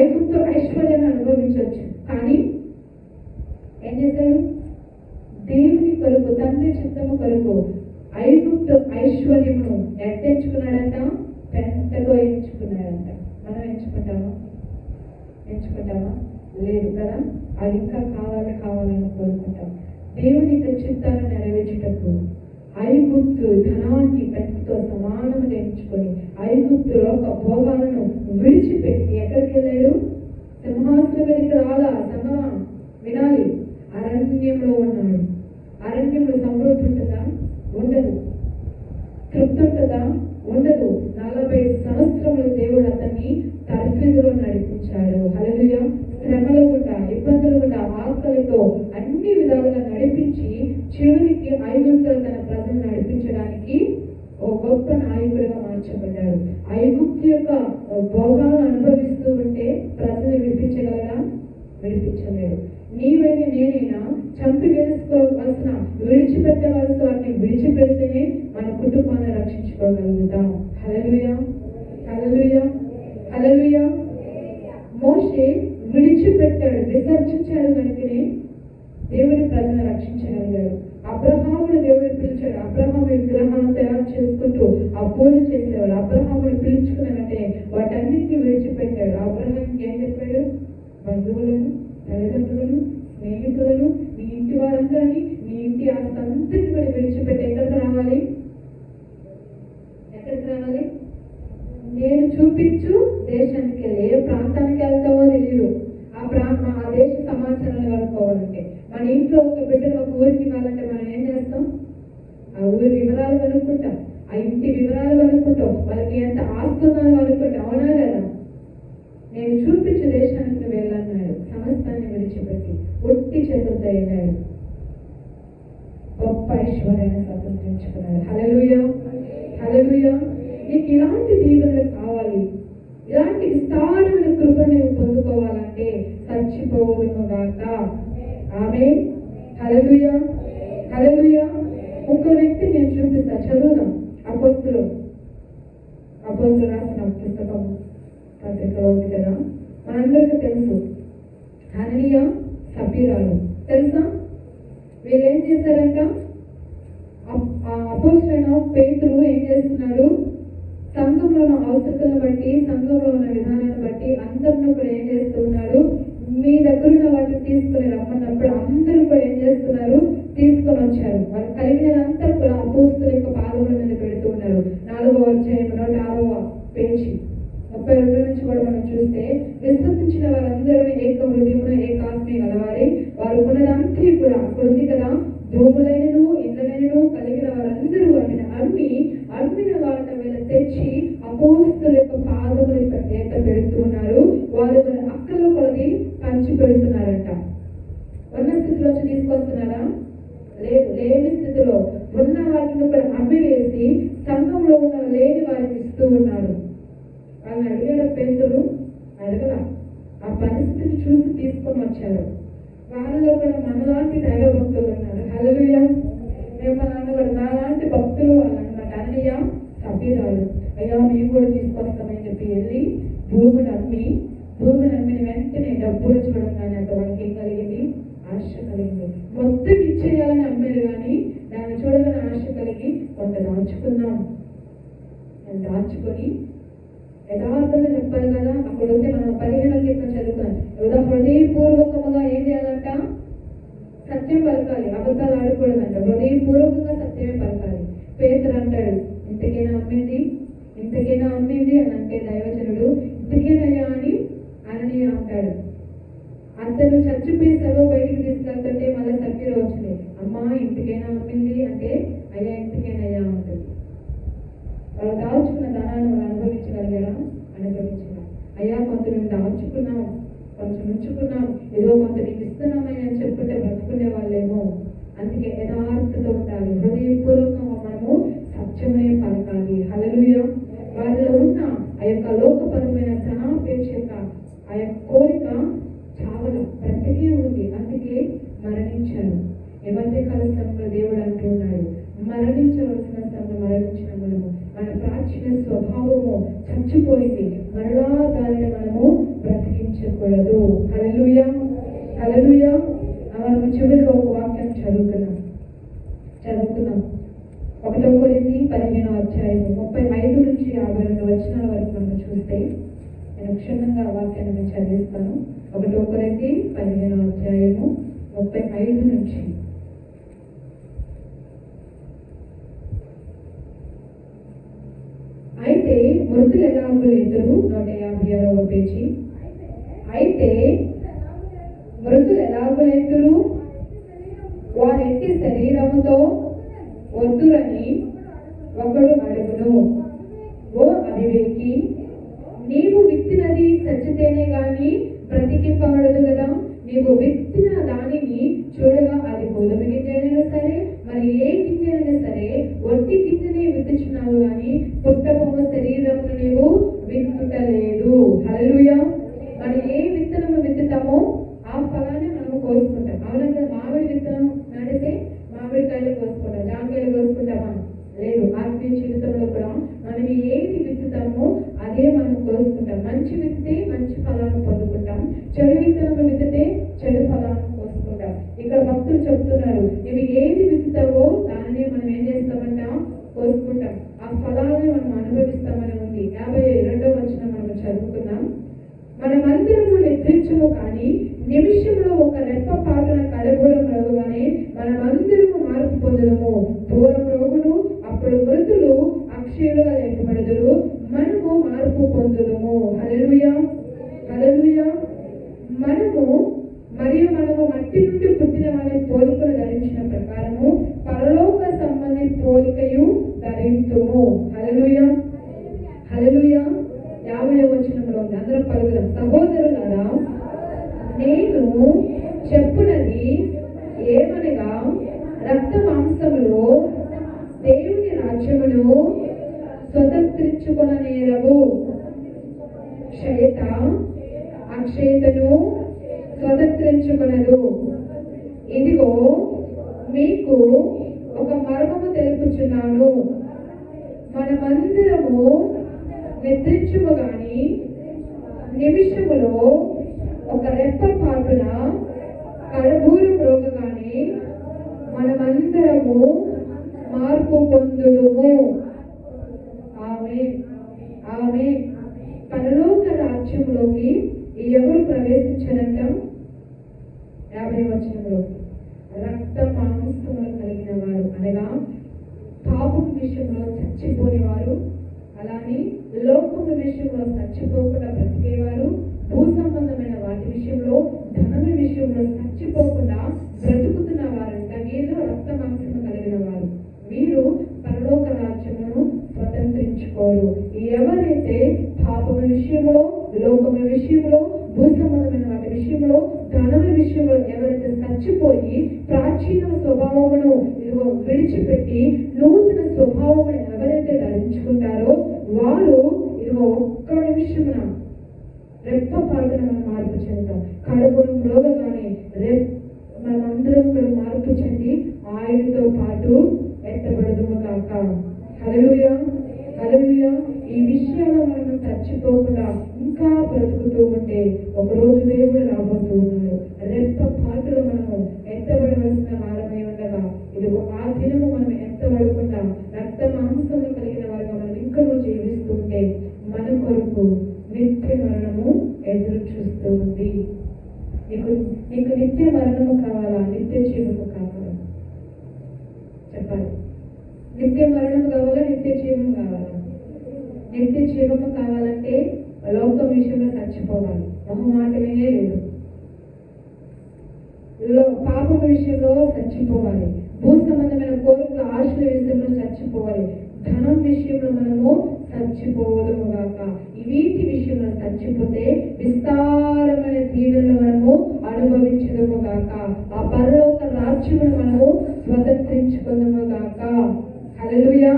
ఐగుప్తు ఐశ్వర్యాన్ని అనుభవించవచ్చు, కానీ ఏం చేశాడు? దేవుని కొరకు, తండ్రి చిత్తము కొరకు ఐగుప్తు ఐశ్వర్యమును ఎంచుకున్నాడంట, పెంటగా ఎంచుకున్నాడంట. మనం ఎంచుకుంటామా? లేదు కదా. అది ఇంకా కావాలని కోరుకుంటాం. దేవుని యొక్క చిత్తాన్ని నెరవేర్చేటప్పుడు ఐగుప్తు ధనాన్ని పెంటతో సమానంగా ఎంచుకొని ఐగుప్తు లోక భోగాలను విడిచిపెట్టి ఎక్కడికి వెళ్ళాడు? సింహాసనం మీదకి రాలా సంగమా, వినాలి. అరణ్యంలో ఉన్నాడు. అరణ్యంలో సమృద్ధి ఉంటుందా? ఉండదు. తృప్తి ఉంటుందా? ఉండదు. 40 సంవత్సరములు దేవుడు అతన్ని తర్ఫీదులో నడిపించాడు. హల్లెలూయా. శ్రమల గుండా, ఇబ్బందుల గుండా, ఆకలితో అన్ని విధాలుగా నడిపించి చివరికి ఐగుప్తులు తన ప్రజలు నడిపించడానికి ఓ గొప్ప నాయకుడిగా మార్చబడ్డాడు. ఐగుప్తు యొక్క భోగాలను అనుభవిస్తూ ఉంటే ప్రజలు విడిపించగలరా? విడిపించలేడు. నీవైనా నేనైనా చంపి వేసుకోవాల్సిన, విడిచిపెట్టవలసిన వాటిని విడిచిపెడితేనే మన కుటుంబాన్ని రక్షించుకోగలుగుతాం. హల్లెలూయా, హల్లెలూయా, హల్లెలూయా. మోషే విడిచిపెట్టాడు, విసర్జించాడు కనుకనే దేవుని ప్రజలను రక్షించగలిగాడు. అబ్రహామును దేవుడు పిలిచాడు. అబ్రహాము విగ్రహాలను తయారు చేసుకుంటూ ఆ పూజ చేసేవాడు. అబ్రహామును పిలుచుకున్న వెంటనే వాటన్నిటిని విడిచిపెట్టాడు. అబ్రహాంకి ఏం చెప్పాడు? బంధువులను, తల్లిదండ్రులను, స్నేహితులను, నీ ఇంటి వారందరినీ, నీ ఇంటి ఆస్తంతటిని కూడా విడిచిపెట్టి ఎక్కడికి రావాలి? నేను చూపించు దేశానికి వెళ్ళి, ఏ ప్రాంతానికి వెళ్తావో తెలియదు. ఆ దేశ సమాచారాలు కనుక్కోవాలంటే, మన ఇంట్లో ఒక బిడ్డను ఒక ఊరికి ఇవ్వాలంటే మనం ఏం చేస్తాం? ఆ ఊరి వివరాలు కనుక్కుంటాం, ఆ ఇంటి వివరాలు కనుక్కుంటాం, వాళ్ళకి ఎంత ఆస్తుందని కనుక్కుంటాం, అవునా కదా? నేను చూపించు దేశానికి వెళ్ళన్నాడు. సమస్తాన్ని విడిచిపెట్టి ఒట్టి చేతులతో వెళ్ళాడు. గొప్ప ఐశ్వర్యాన్ని సంపాదించుకున్నాడు. హల్లెలూయా, హల్లెలూయా. నీకు ఇలాంటి దీవెనలు కావాలి, ఇలాంటి విస్తారమైన కృపను పొందుకోవాలంటే చచ్చిపోవుదుగాక. ఆమేన్, హల్లెలూయా, హల్లెలూయా. ఇంకో వ్యక్తి నేను చూపిస్తా, చదువుదాం. అపోస్తులు రాసిన పుస్తకం పత్రిక ఉంది కదా, మనందరికీ తెలుసు. అననీయ, సఫీరాలు తెలుసా? వీళ్ళు ఏం చేశారంట? అపోస్తలుడైన పేతురు ఏం చేస్తున్నాడు? సంఘంలో ఉన్న అవసరాలను బట్టి, సంఘంలో ఉన్న విధానాన్ని బట్టి అందరిని కూడా ఏం చేస్తున్నాడు? మీ దగ్గర ఉన్న వాటిని తీసుకుని రమ్మన్నప్పుడు అందరూ కూడా ఏం చేస్తున్నారు? తీసుకొని వచ్చారు. వాళ్ళు కలిగినదంతా కూడా అపోస్తలుల యొక్క పాదముల మీద పెడుతూ ఉన్నారు. 4వ అధ్యాయం 106వ పేజీ 32 నుంచి కూడా మనం చూస్తే, విశ్వసించిన వారందరూ ఏక హృదయమున ఏకాత్మే గలవారై వారు ఉన్నదంతా కూడా అక్కడ ఉంది కదా, భూములైనను ఇళ్ళనైనను కలిగిన వారందరూ వాటిని అమ్మిన వాటిని వీళ్ళ తెచ్చి అపోస్తలుల యొక్క పాదముల ఏట పెడుతూ ఉన్నారు. వారు అక్కల కొలది పంచి పెడుతున్నారంట. ఉన్న స్థితిలోంచి తీసుకొస్తున్నారా? లేదు. లేని స్థితిలో ఉన్న వాటిని కూడా అమ్మి వేసి సంఘంలో ఉన్న లేని వారికి ఇస్తూ ఉన్నారు. వాళ్ళని అడిగాడు పేతురు? అడగల. ఆ పరిస్థితిని చూసి తీసుకొని వచ్చారు. వాళ్ళలో కూడా మనలాంటి దైవ భక్తులు ఉన్నారు. హల్లెలూయా. మిమ్మల్ని కూడా నాలాంటి భక్తులు వాళ్ళు అనమాట. అననీయ, సఫీరాలు, అయ్యా మేము కూడా తీసుకొస్తామని చెప్పి వెళ్ళి భూమిని అమ్మిన వెంటనే డబ్బులు చూడంగానే అంత వాళ్ళకి ఏం కలిగింది? ఆశ కలిగింది. మొత్తం ఇచ్చేయాలని అమ్మారు, కానీ దాన్ని చూడగానే ఆశ కలిగి కొంత దాచుకొని యథార్థంగా చెప్పాలి కదా. అక్కడ ఉంటే మనం 15వ కీర్తన చదువుతాం. హృదయపూర్వకముగా ఏం చేయాలంట? సత్యం పలకాలి, అబద్ధాలు ఆడకూడదంట. హృదయపూర్వకంగా సత్యమే పలకాలి. పేతురు అంటాడు, ఇంతకైనా అమ్మింది అని అంటే దైవజనుడు, ఇంతకేనయ్యా అని అననీయ అంటాడు. అతను చచ్చిపోయి శవ బయటికి తీసుకెళ్తుంటే మళ్ళీ సఫీరా వచ్చింది, అమ్మా ఇంటికైనా అమ్మింది అంటే ఉంచుకున్నాం, ఇదిగో కొంత నీకు ఇస్తున్నామని అని చెప్పుకుంటే బ్రతుకునే వాళ్ళేమో. అందుకే యథార్థత ఉండాలి, హృదయపూర్వకంగా మనము సత్యమే పలకాలి. హల్లెలూయా. వారిలో ఉన్న ఆ యొక్క లోకపరమైన ధనాపేక్ష ఆ యొక్క కోరిక చాలా బ్రతికి ఉంది, అందుకే మరణించారు. ఈ మధ్యకాల సమయంలో దేవుడు అంటున్నాడు, మరణించవలసిన సమయంలో మరణించిన మనము, మన ప్రాచీన స్వభావము చచ్చిపోయింది, మరలా దానిని మనము బ్రతికించకూడదు. హల్లెలూయా, హల్లెలూయా. మనము చివరిలో ఒక వాక్యం చదువుకుందాం. 1 కొరింథీ 15:35-52 వచనాల వరకు మనం చూస్తే, నేను క్షుణ్ణంగా వాక్యాన్ని నేను చదివిస్తాను. 1 కొరింథీ 15:35. అయితే మృతులు ఎలాగూ లేతురు. 156వ పేజీ. అయితే మృతులు ఎలాగూ లేతురు, వారెట్టి శరీరముతో వద్దురని ఒకడు అడుగును. ఓ అవివేకి, నీవు విత్తినది చచ్చితేనే గాని బ్రతికింపబడదు కదా. నీవు విత్తిన దానిని చూడగా అది గోధుమ గింజైనా సరే, మరి ఏ గింజైనా సరే, ఒట్టి గింజనే విత్తుచున్నావు గాని పుట్టబోవ శరీరమును నీవు విత్తుటలేదు. హల్లెలూయా. మరి ఏ విత్తనము విత్తుతామో ఆ ఫలాన్ని మనము కోసుకుంటాం. అవునంగా, మామిడి విత్తనం నాటితే మామిడికాయలు కోసుకుంటాం, జామకాయలు కోసుకుంటామా? లేదు. ఆత్మీయ జీవితంలో కూడా మనం ఏది విత్తుతామో అదే మనం కోసుకుంటాం. మంచి విత్తితే మంచి ఫలాన్ని పొందుకుంటాం, చెడు విత్తనం విత్తితే చెడు ఫలాన్ని కోసుకుంటాం. ఇక్కడ భక్తులు చెప్తున్నారు, ఇవి ఏది విత్తుతావో దానినే మనం ఏం చేస్తామంట? కోసుకుంటాం. ఆ ఫలాన్ని మనం అనుభవిస్తామని ఉంది. 52వ వచనం మనం చదువుకుందాం. మనమందరము నిద్రించము కానీ నిమిషంలో ఒక రెప్ప పాటున కడబూరం రోగుగానే మనమందరము మార్పు పొందడము. పూర్వం రోగులు, అప్పుడు మృతులు అక్షయులుగా లేపబడదురు, మనము మార్పు పొందుదము. హల్లెలూయా, హల్లెలూయా. మనము మట్టి నుండి పుట్టిన వారి పోలికను ధరించిన ప్రకారము పరలోక సంబంధి పోలికయు ధరించుము. హల్లెలూయా, హల్లెలూయా. 50వ వచనంలో ఉంది, అందరం పలుకుదాం. సహోదరులారా, నేను చెప్పునది ఏమనగా, రక్త మాంసములో దేవుని రాజ్యమును స్వతంత్రించుకొననేరవు, క్షయత అక్షయతను స్వతంత్రించుకొనదు. ఇదిగో మీకు ఒక మర్మము తెలుపుచున్నాను, మనమందరము నిద్రించుము గాని నిమిషములో ఒక రెప్ప పాటున కడబూరం రోగగానే మనమందరము మార్పు పొందుదుము. ఆమేన్, ఆమేన్. పరలోక రాజ్యంలోకి ఎవరు ప్రవేశించరంటాం? 50వ వచనంలో రక్త మాంసములు కలిగిన వారు, అనగా పాపం విషయంలో చచ్చిపోని వారు, అలానే లోకము విషయంలో చచ్చిపోకుండా బ్రతికేవారు, భూ సంబంధమైన వాటి విషయంలో, ధనము విషయంలో చచ్చిపోకుండా బ్రతుకుతున్న వారంట. వీళ్ళు రక్త మాంసము కలిగిన వారు. వీరు పరలోక రాజ్యమును స్వతంత్రించుకోరు. ఎవరైతే పాపము విషయంలో, లోకము విషయంలో, భూ సంబంధమైన వాటి విషయంలో, ధనము విషయంలో ఎవరైతే చచ్చిపోయి ప్రాచీన స్వభావమును ఇదిగో విడిచిపెట్టి నూతన స్వభావమును ఎవరైతే ధరించుకుంటారో వారు ఇదిగో ఒక్క నిమిషమున రెప్ప పాటున మనం మార్పు చెందుతాం. కడుపును రోగగానే మనమందరం కూడా మార్పు చెంది ఆయనతో పాటు ఎత్తబడదుము కాక. హల్లెలూయా, హల్లెలూయా. ఈ విషయాల్లో మనం చచ్చిపోకుండా ఇంకా బ్రతుకుతూ ఉంటే ఒకరోజు దేవుడు రాబోతూ ఉన్నాడు. రెప్ప పాటులో మనము ఎత్తబడవలసిన వారమై ఉండగా ఇదిగో ఆ దినము మనం ఎత్తబడకుండా రక్త మాంసములు కలిగిన వారిగా మనం ఇంకనూ జీవిస్తుంటే మన కొరకు నిత్య మరణము ఎదురు చూస్తూ ఉంది. నీకు నిత్య మరణము కావాలా, నిత్య జీవము కావాలా? చెప్పాలి. నిత్య మరణము కావాలా, నిత్య జీవము కావాలా? నిత్య జీవము కావాలంటే లోకం విషయంలో చచ్చిపోవాలి, మొహమాటమే లేదు. పాపం విషయంలో చచ్చిపోవాలి, భూ సంబంధమైన కోరికల ఆశల విషయంలో చచ్చిపోవాలి, ధనం విషయంలో మనము చచ్చిపోవదము గాక. వీటి విషయంలో చచ్చిపోతే విస్తారమైన దీవెనలు మనము అనుభవించదము గాక. ఆ పరలోక రాజ్యమును మనము స్వతంత్రించుకుందము గాక. హల్లెలూయా,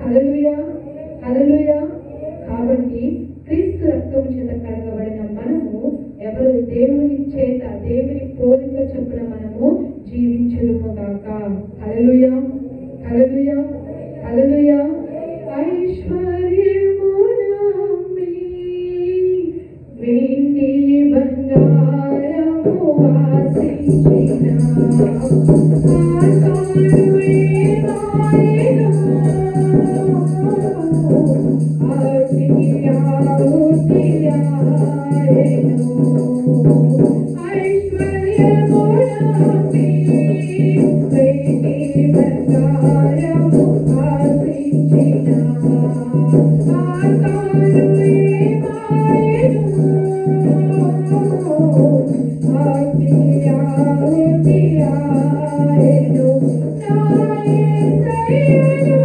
హల్లెలూయా, హల్లెలూయా. కాబట్టి క్రీస్తు రక్తము చేత కడగబడిన మనము ఎవరు దేవుని చేత దేవుని పోలిక చొప్పున మనము జీవించదుము గాక. హల్లెలూయా, హల్లెలూయా, హల్లెలూయా. ఐశ్వర్యము నమ్మి వెండి బంగారము ఆశించిన ఆకారుడే మాయను ఆశికి ఆహుతియాయెను. ఐశ్వర్యము నమ్మి వెండి బంగారము ఆశించిన ఆకారుడే మాయను ఆశికి ఆహుతియాయెను. నా యేసయ్యను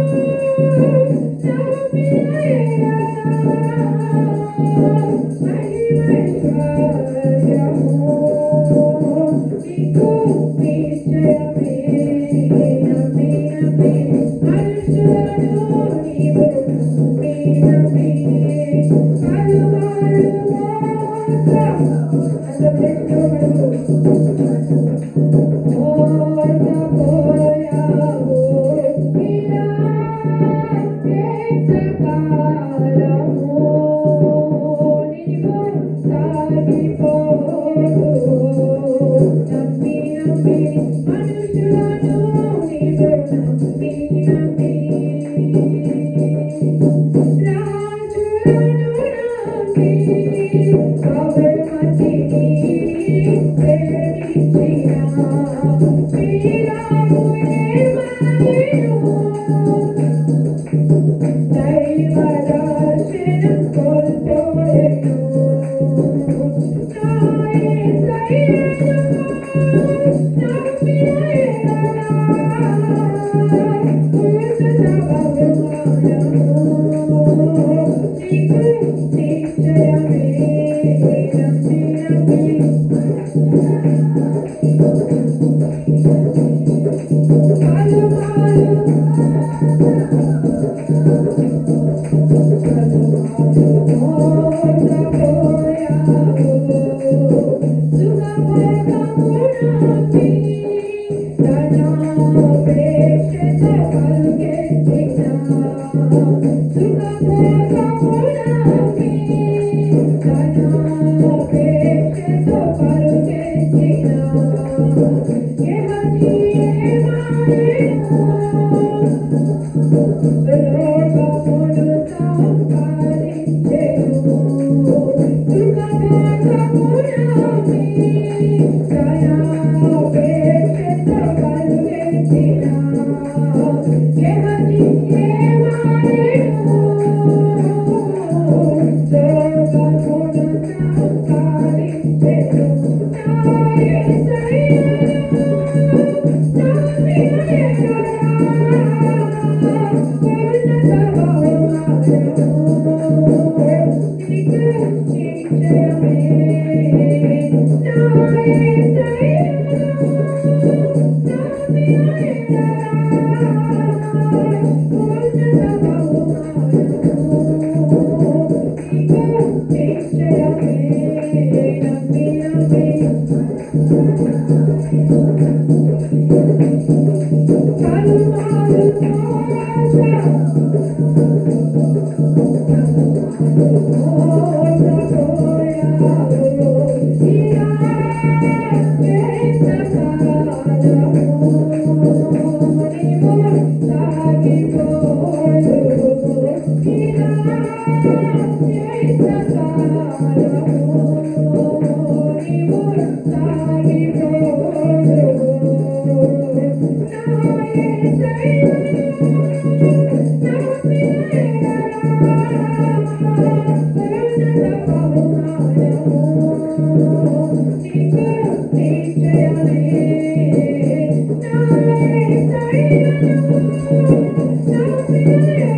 Thank you.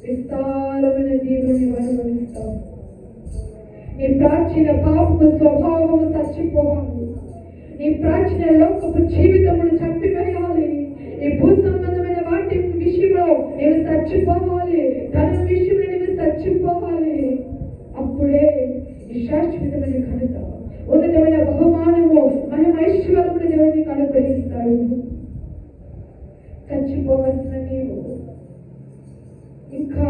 విస్తారమైన దీవుని అనుభవిస్తాం. నీ ప్రాచీన పాపపు స్వభావము చచ్చిపోవాలి. నీ ప్రాచీన లోకపు జీవితమును చంపివేయాలి. ఈ భూ సంబంధమైన వాటి విషయంలో నీవు చచ్చిపోవాలి. ధనం విషయంలో నీవు చచ్చిపోవాలి. అప్పుడే ఈ శాశ్వతమైన ఘనత, ఉన్నతమైన బహుమానము, మహిమైశ్వర్యమును దేవుడు నీకు అనుగ్రహిస్తాడు. చచ్చిపోవలసిన నీవు ఇంకా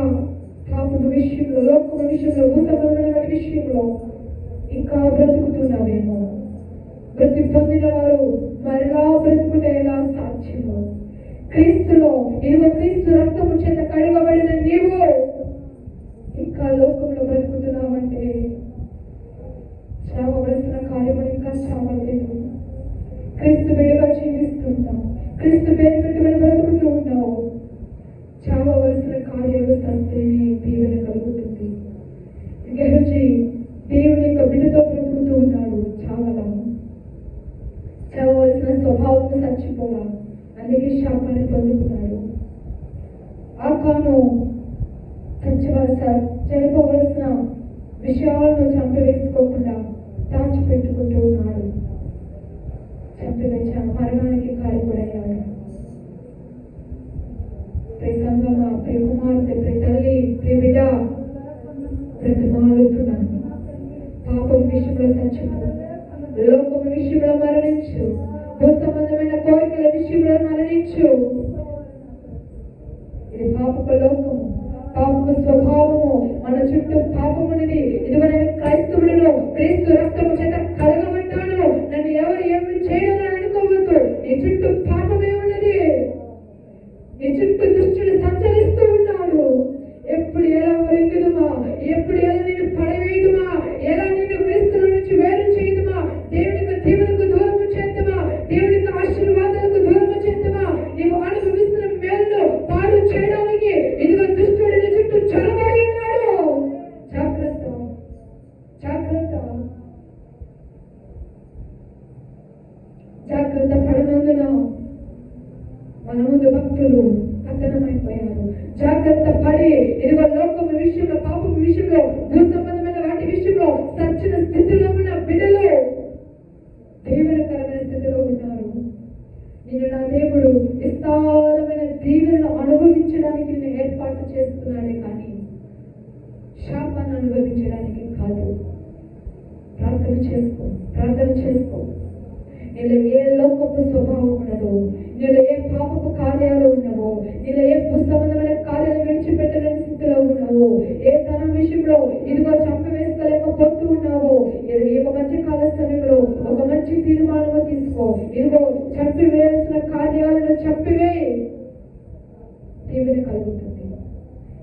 పాపం విషయంలో, లోకం విషయంలో, భూతమైన విషయంలో ఇంకా బ్రతుకుతున్నావేమో. బ్రతి పొందిన వారు మరలా బ్రతుకుటే ఎలా సాధ్యము? క్రీస్తులో ఇదిగో క్రీస్తు రక్తము చేత కడగబడిన నీవు ఇంకా లోకంలో బ్రతుకుతున్నావంటే చావవలసిన కార్యము ఇంకా చావలేదు. క్రీస్తు బిడ్డగా జీవిస్తున్నావు. క్రీస్తు పేరు పెట్టుకుని బ్రతుకుతూ ఉన్నావు. చావవలసిన కార్యాలు సస్తేనే దీవెన కలుగుతుంది. గెహజీ దేవుని యొక్క బిడ్డతో బ్రతుకుతూ ఉన్నాడు. చావవలసిన స్వభావం చచ్చిపోవా, అందుకే శాపాన్ని పొందుకున్నాడు. ఆకాను చనిపోవలసిన విషయాలను చంపివేసుకోకుండా దాచిపెట్టుకుంటూ ఉన్నాడు. చంపివేశ మరణానికి కారకుడయ్యాడు. ప్రియ సంగమ, ప్రియ కుమార్తె, ప్రియ తల్లి, ప్రియ బిడ్డ, బ్రతిమాలుతున్నాను. పాపం విషయంలో చచ్చిపో, లోకం విషయంలో మరణించు, భూ సంబంధమైన కోరికల విషయంలో మరణించు. ఇది పాపపు లోకము, పాపపు స్వభావము. మన చుట్టూ పాపమున్నది. ఇదివరకు క్రైస్తవులను క్రీస్తు రక్తము చేత కడగబడ్డాను, నన్ను ఎవరు ఏమి చేయాలని అనుకోవద్దు. నీ చుట్టూ పాపమే ఉన్నది. నీ చుట్టూ దుష్టుడు సంచరిస్తూ ఉన్నాడు. ఎప్పుడు ఎలా మరిందుమా, ఎప్పుడు ఎలా నేను పడవేయుదుమా, ఎలా నేను క్రీస్తుల నుంచి వేరు చేయుదుమా, దేవునికి దీవులకు దూరము చేద్దామా, దేవునికి ఆశీర్వాదాలకు దూరము చేద్దామా, నీవు అనుభవిస్తున్న మేలును పాడు చేయడానికి ఇదిగో దుష్టుడు నీ చుట్టూ చొరబడి ఉన్నాడు. జాగ్రత్త, జాగ్రత్త, జాగ్రత్త పడనందున మన ముందు భక్తులు పతనమైపోయారు. జాగ్రత్త పడి ఇదిగో లోకము విషయంలో, పాపం విషయంలో, భూ సంబంధమైన వాటి విషయంలో సచ్చిన స్థితిలో ఉన్న బిడ్డలు దీవెనకరమైన స్థితిలో ఉన్నారు. నేను నా దేవుడు విస్తారమైన దీవెనను అనుభవించడానికి నేను ఏర్పాటు చేస్తున్నాడే కానీ శాపాన్ని అనుభవించడానికి కాదు. ప్రార్థన చేసుకో, ప్రార్థన చేసుకో. నీలో ఏ లోకపు స్వభావం ఉన్నదో, నీలో ఏ పాపపు కార్యాలు ఉన్నావో, నీలో ఏ సంబంధమైన కార్యాలు విడిచిపెట్టలేని స్థితిలో ఉన్నావో, ఏ ధనం విషయంలో ఇదిగో చంపవేసుకోలేకపోతూ ఉన్నావో, ఈ ఒక మంచి కాల సమయంలో ఒక మంచి తీర్మానము తీసుకో. ఇదిగో చంపివేయాల్సిన కార్యాలను చంపివేయి, దీవెన కలుగుతుంది.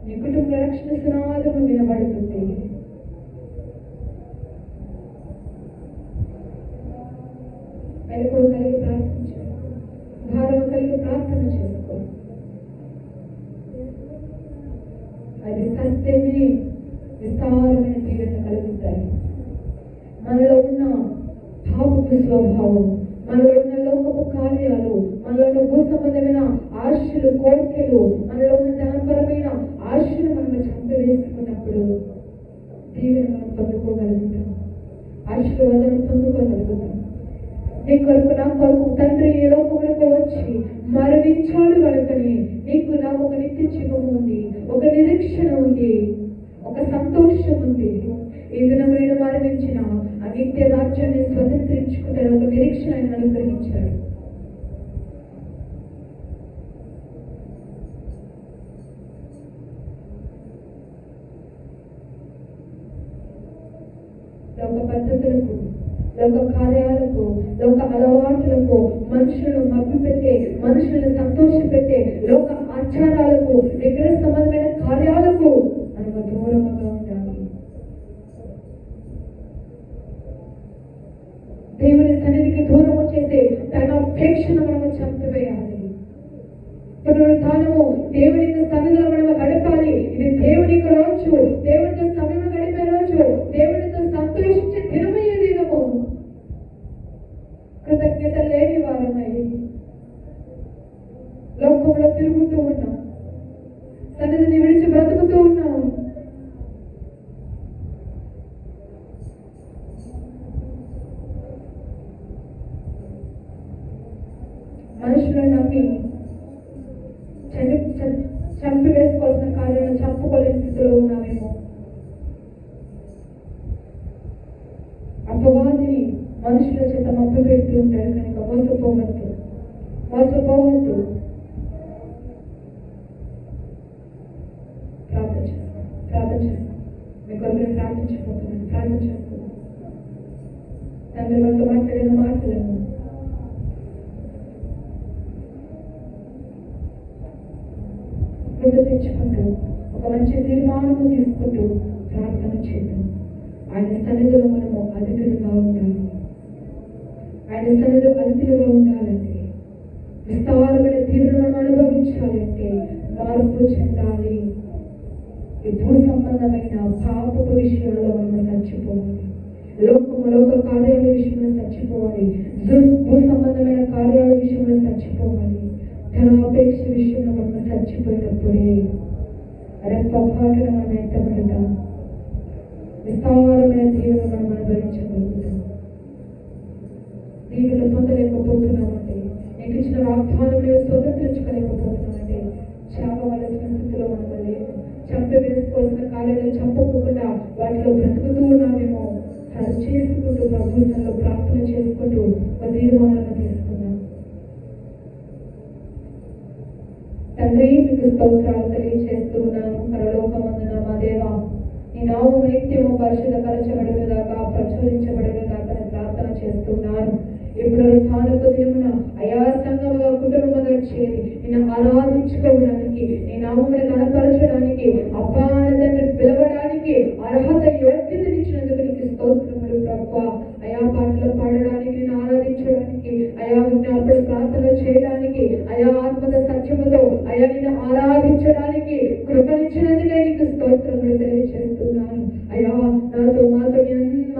నీ కుటుంబ రక్షణ సునాదము వినబడుతుంది. మెలకువ కలిగి ప్రార్థించు, భారం కలిగి ప్రార్థన చేసుకో. అది సత్యమే విస్తారమైన దీవెన కలుగుతాయి. మనలో ఉన్న పాపపు స్వభావం, మనలో ఉన్న లోకపు కార్యాలు, మనలో ఉన్న భూ సంబంధమైన ఆశలు, కోరికలు, మనలో ఉన్న ధనపరమైన ఆశలు మనం చంపివేసుకున్నప్పుడు దీవెన మనం పొందుకోగలుగుతాం, ఆశీర్వాదాన్ని పొందుకోగలుగుతాం. నీ కొరకు, నా కొరకు తండ్రి ఈ లోకములకు వచ్చి మరణించాడు కనుకని నీకు నాకు ఒక నిత్య జీవము ఉంది, ఒక నిరీక్షణ ఉంది, ఒక సంతోషం ఉంది. ఈ దినమైన మరణించిన ఆ నిత్య రాజ్యాన్ని స్వతంత్రించుకుంటారు, ఒక నిరీక్షణ ఆయన అనుగ్రహించాడు. లోక పద్ధతులకు, లోక కార్యాలకు, లోక అలవాట్లకు, మనుషులను మభ్యపెట్టే, మనుషులను సంతోషపెట్టే లోక ఆచారాలకు, విగ్రహ సంబంధమైన కార్యాలకు మనకు దూరంగా ఉండాలి. దేవుని సన్నిధికి దూరము చేసే తన అపేక్షను మనము చంపివేయాలి. పునరుత్థానము దేవునికి సన్నిధిలో మనము గడపాలి. ఇది దేవునికి రోజు, దేవునితో సమయం గడిపే రోజు, దేవునితో సంతోషించే దినమయ్యే దినము. కృతజ్ఞత లేని వారమై లోకంలో తిరుగుతూ ఉన్నాం, సన్నిధిని విడిచి బ్రతుకుతూ ఉన్నాం. మనుషులను నమ్మి చంపి వేసుకోవాల్సిన కార్యాలను చంపుకోలేని స్థితిలో ఉన్నామేమో. అపవాదిని మనుషుల చేత మప్పు పెడుతూ ఉంటాడు కనుక మోసపోవద్దు, మోసపోవద్దు. ప్రార్థన చేస్తాం, ప్రార్థన చేస్తాం. మీ కొరకు నేను ప్రార్థించబోతున్నాను, ప్రార్థన చేస్తున్నాను. తండ్రి మనతో మాట్లాడిన మాటలను గుర్తు తెచ్చుకుంటూ, ఒక మంచి తీర్మానము తీసుకుంటూ ప్రార్థన చేద్దాం. ఆయన సన్నిధిలో మనము అతిథులుగా ఉండాలి. ఆయన సన్నిధిలో అతిథులుగా ఉండాలంటే, విస్తారమైన తీరును మనం అనుభవించాలంటే మార్పు చెందాలి. ఈ భూ సంబంధమైన పాపపు విషయాల్లో మనం చచ్చిపోవాలి. లోక కార్యాల విషయంలో చచ్చిపోవాలి. భూ సంబంధమైన కార్యాల విషయంలో చచ్చిపోవాలి. ధనాపేక్ష విషయంలో మనం చచ్చిపోయినప్పుడే రెప్పపాటును మనం ఎత్తబడతాం. విస్తారమైన దీవెన మనం అనుభవించగలుగుతాం. దీవెన పొందలేకపోతున్నామంటే, నీకు ఇచ్చిన వాగ్దానం స్వతంత్రించుకోలేకపోతున్నామంటే చావవలసిన స్థితిలో మనం లేము. చంపవేసుకోవాల్సిన కార్యాలను చంపుకోకుండా వాటిలో బ్రతుకుతూ ఉన్నామేమో. సరి చేసుకుంటూ ప్రభుత్వంలో ప్రార్థన చేసుకుంటూ ఒక తీర్మానం తీసుకున్నాం. తండ్రి, మీకు స్తోత్రాలు తెలియజేస్తూ ఉన్నాను. పరలోకమందున మా దేవా, నీ నామము నిత్యము పరిశుద్ధపరచబడునుగాక, ప్రచురించబడునుగాక ప్రార్థన చేస్తున్నాను. ఇప్పుడు స్థానపు దినమున అయా సంఘముగా కుటుంబముగా చేరి నిన్ను ఆరాధించుకోవడానికి, నీ నామమును కనపరచడానికి, అబ్బాని పిలవడానికి అర్హత యోగ్యతనిచ్చినందుకు నీకు స్తోత్రములు ప్రభువా. అయా పాటలు పాడడానికి, నిన్ను ఆరాధించడానికి, అయా విజ్ఞాపన ప్రార్థన చేయడానికి, అయా ఆత్మత సత్యముతో అయా నిన్ను ఆరాధించడానికి కృపనిచ్చినందుకే నీకు స్తోత్రములు తెలియజేస్తున్నాను. అయా నాతో మాతో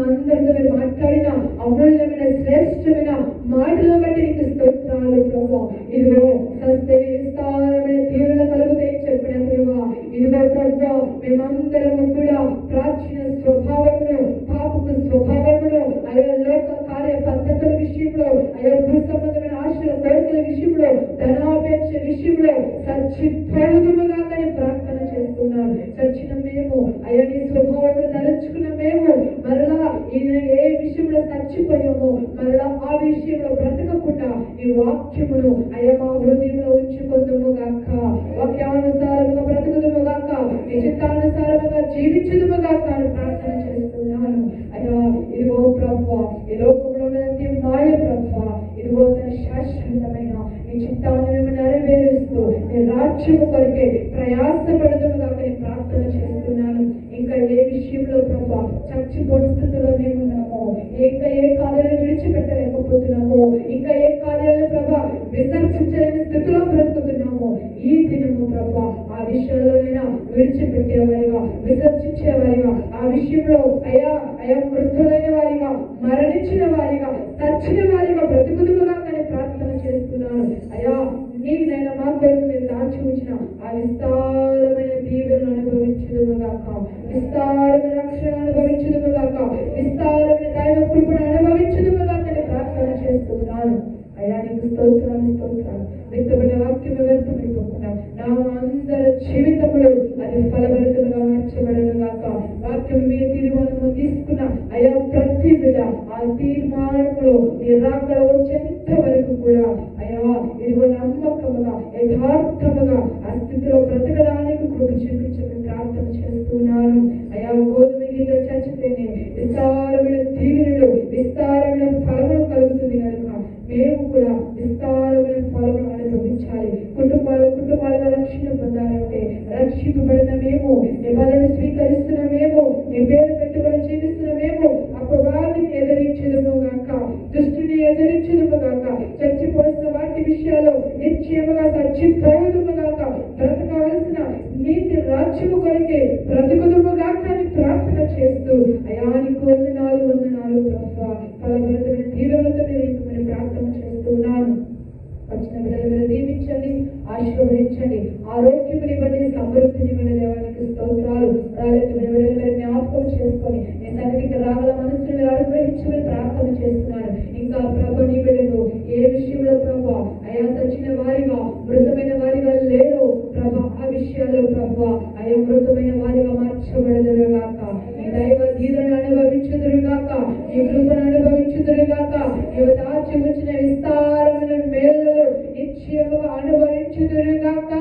అందరితో మీరు మాట్లాడిన అమూల్యమైన శ్రేష్టమైన మాటలు బట్టి నీకు స్తోత్రాలు ప్రభువా. ఇదిగో సత్య విస్తారమైన తీవ్రత కలుగుతాయి చెప్పిన దేవా, ఇదిగో ప్రభు మేమందరము కూడా ప్రాచీన స్వభావంలో పాపపు స్వభావంలో అయా లోక కార్య పద్ధతుల విషయంలో అయా భూ సంబంధమైన ఆశల కోరికల విషయంలో ధనాపేక్ష విషయంలో చచ్చిపోదుముగా కానీ ప్రార్థన చేస్తున్నాం. చచ్చిన మేము అయా నీ స్వభావంలో తలుచుకున్న మేము మరలా ఏ విషయంలో చచ్చిపోయామో మరలా ఆ విషయంలో బ్రతకకుండా నీ వాక్యమును అయా మా హృదయంలో ఉంచుకుందుము గాక, వాక్యానుసారముగా బ్రతుకుదుము గాక, నీ చిత్తానుసారముగా జీవించుదుము గాక అని ప్రార్థన చేస్తున్నాను. అయ్యా ఇదిగో ప్రభువా ఈ లోకంలో ఉన్నది మాయ ప్రభువా, ఇదిగో తన శాశ్వతమైన నీ చిత్తాన్ని మేము నెరవేరుస్తూ నీ రాజ్యము కొరకే ప్రయాసపడుదుము గాక అని ప్రార్థన చేస్తున్నాను. ఇంకా ఏ విషయంలో ప్రభా చచ్చిపోయిన స్థితిలో మేము ఉన్నామో, ఇంకా ఏ కార్యాలను విడిచిపెట్టలేకపోతున్నామో, ఇంకా ఏ కార్యాలను ప్రభా విసర్జించలేని స్థితిలో బ్రతుకుతున్నామో ఈ దినము ప్రభా ఆ విషయంలోనైనా విడిచిపెట్టేవారిగా విసర్జించేవారిగా ఆ విషయంలో అయా మృతులైన వారిగా మరణించిన వారిగా చచ్చిన వారిగా బ్రతుకుదుగా కానీ ప్రార్థన చేస్తున్నాను. అయా నీవినైనా మా కొరకు మీరు దాచి ఉంచిన ఆ విస్తారమైన దీవెనలు అనుభవించుదుగాక, విస్తారమైన రక్షణ అనుభవించుదుగాక, విస్తారమైన దైవ కృపను అనుభవించుదుగాక అని ప్రార్థన చేస్తున్నాను. అయ్యా నీకు స్తోత్రాలు స్తోత్రాలు. వ్యక్తపడిన వాక్యం వ్యర్థమైపోకుండా నా అందరి జీవితంలో అది ఫలభరితంగా మార్చబడను గాక. వాక్యం మీ తీర్మానము తీసుకున్న అయా ప్రతి బిడ్డ ఆ తీర్మానంలో నీ రాకడ వచ్చేంత వరకు కూడా అయా ఇదిగో నమ్మకముగా యథార్థముగా ఆ స్థితిలో బ్రతకడానికి కృప చూపించమని ప్రార్థన చేస్తున్నాను. అయా గోధుమ గింజ చచ్చితేనే విస్తారమైన దీవెనలు విస్తారమైన ఫలములు కలుగుతుంది కనుక మేము కూడా విస్తారమైన ఫలములు అనుభవించాలి. కుటుంబాలుగా రక్షణ పొందాలంటే రక్షింపబడిన మేము నీ బలను స్వీకరిస్తున్న మేము నీ పేరు పెట్టుకొని జీవిస్తున్న మేము అపవాదిని ఎదిరించదుము గాక, దుష్టుని ఎదిరించదుము గాక, చచ్చిపోతున్న వాటి విషయాలు నిశ్చయముగా చచ్చిపోదుము గాక, బ్రతకవలసిన నీతి రాజ్యము కొరకే బ్రతుకుదుము గాక అని ప్రార్థన చేస్తూ అయా నీకు వందనాలు ప్రభువా ఫలభరితమైన దీవెనలతో నింపమని ప్రార్థన చేస్తున్నాను. వచ్చిన బిడ్డలు మీరు దీవించండి, ఆశీర్వదించండి, ఆరోగ్యమునివ్వండి, సమృద్ధినివ్వండి. దేవానికి స్తోత్రాలు. రాలేని బిడ్డలు మీరు జ్ఞాపకం చేసుకొని నీ సన్నిధికి రాగల మనసును మీరు అనుగ్రహించమని ప్రార్థన చేస్తున్నాను. ఇంకా ప్రభు నీ బిడ్డలు ఏ విషయంలో ప్రభు అయా చచ్చిన వారిగా మృతమైన వారిగా లేరు ప్రభు ఆ విషయాల్లో ప్రభు అయా మృతమైన వారిగా మార్చబడదురుగాక, నీ దైవ దీవెనలు అనుభవించుదురుగాక, నీ కృపను అనుభవించుదురుగాక, నీవు దాచి ఉంచిన విస్తారమైన మేలు నిశ్చయముగా అనుభవించుదురుగాక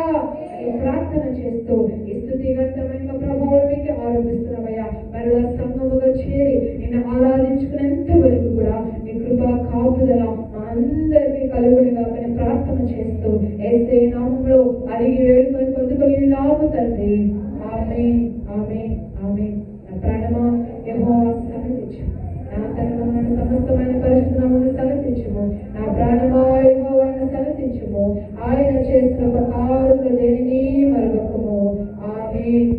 ప్రార్థన చేస్తూ ఈ స్తుతిగంతమైన ప్రభావం మీకు ఆరోపిస్తున్నామయ్యా. మరలా సంఘముగా చేరి నిన్ను ఆరాధించుకునేంత వరకు కూడా నీ కృపా కాపుదల అందరికీ కలుగునిగా అని ప్రార్థన చేస్తూ యేసే నామములో అడిగి వేడుకొని పొందుకొని నాము తండ్రి. ఆమేన్ ఆమేన్ ఆమేన్. నా ప్రాణమా యెహోవా సన్నిధించు, నా తనమును సమస్తమైన పరిశుద్ధ నామమును సన్నిధించుము. నా ప్రాణమా యెహోవాను సన్నిధించుము, ఆయన చేసిన ఉపకారములు దేనిని మరవకుము. ఆమేన్.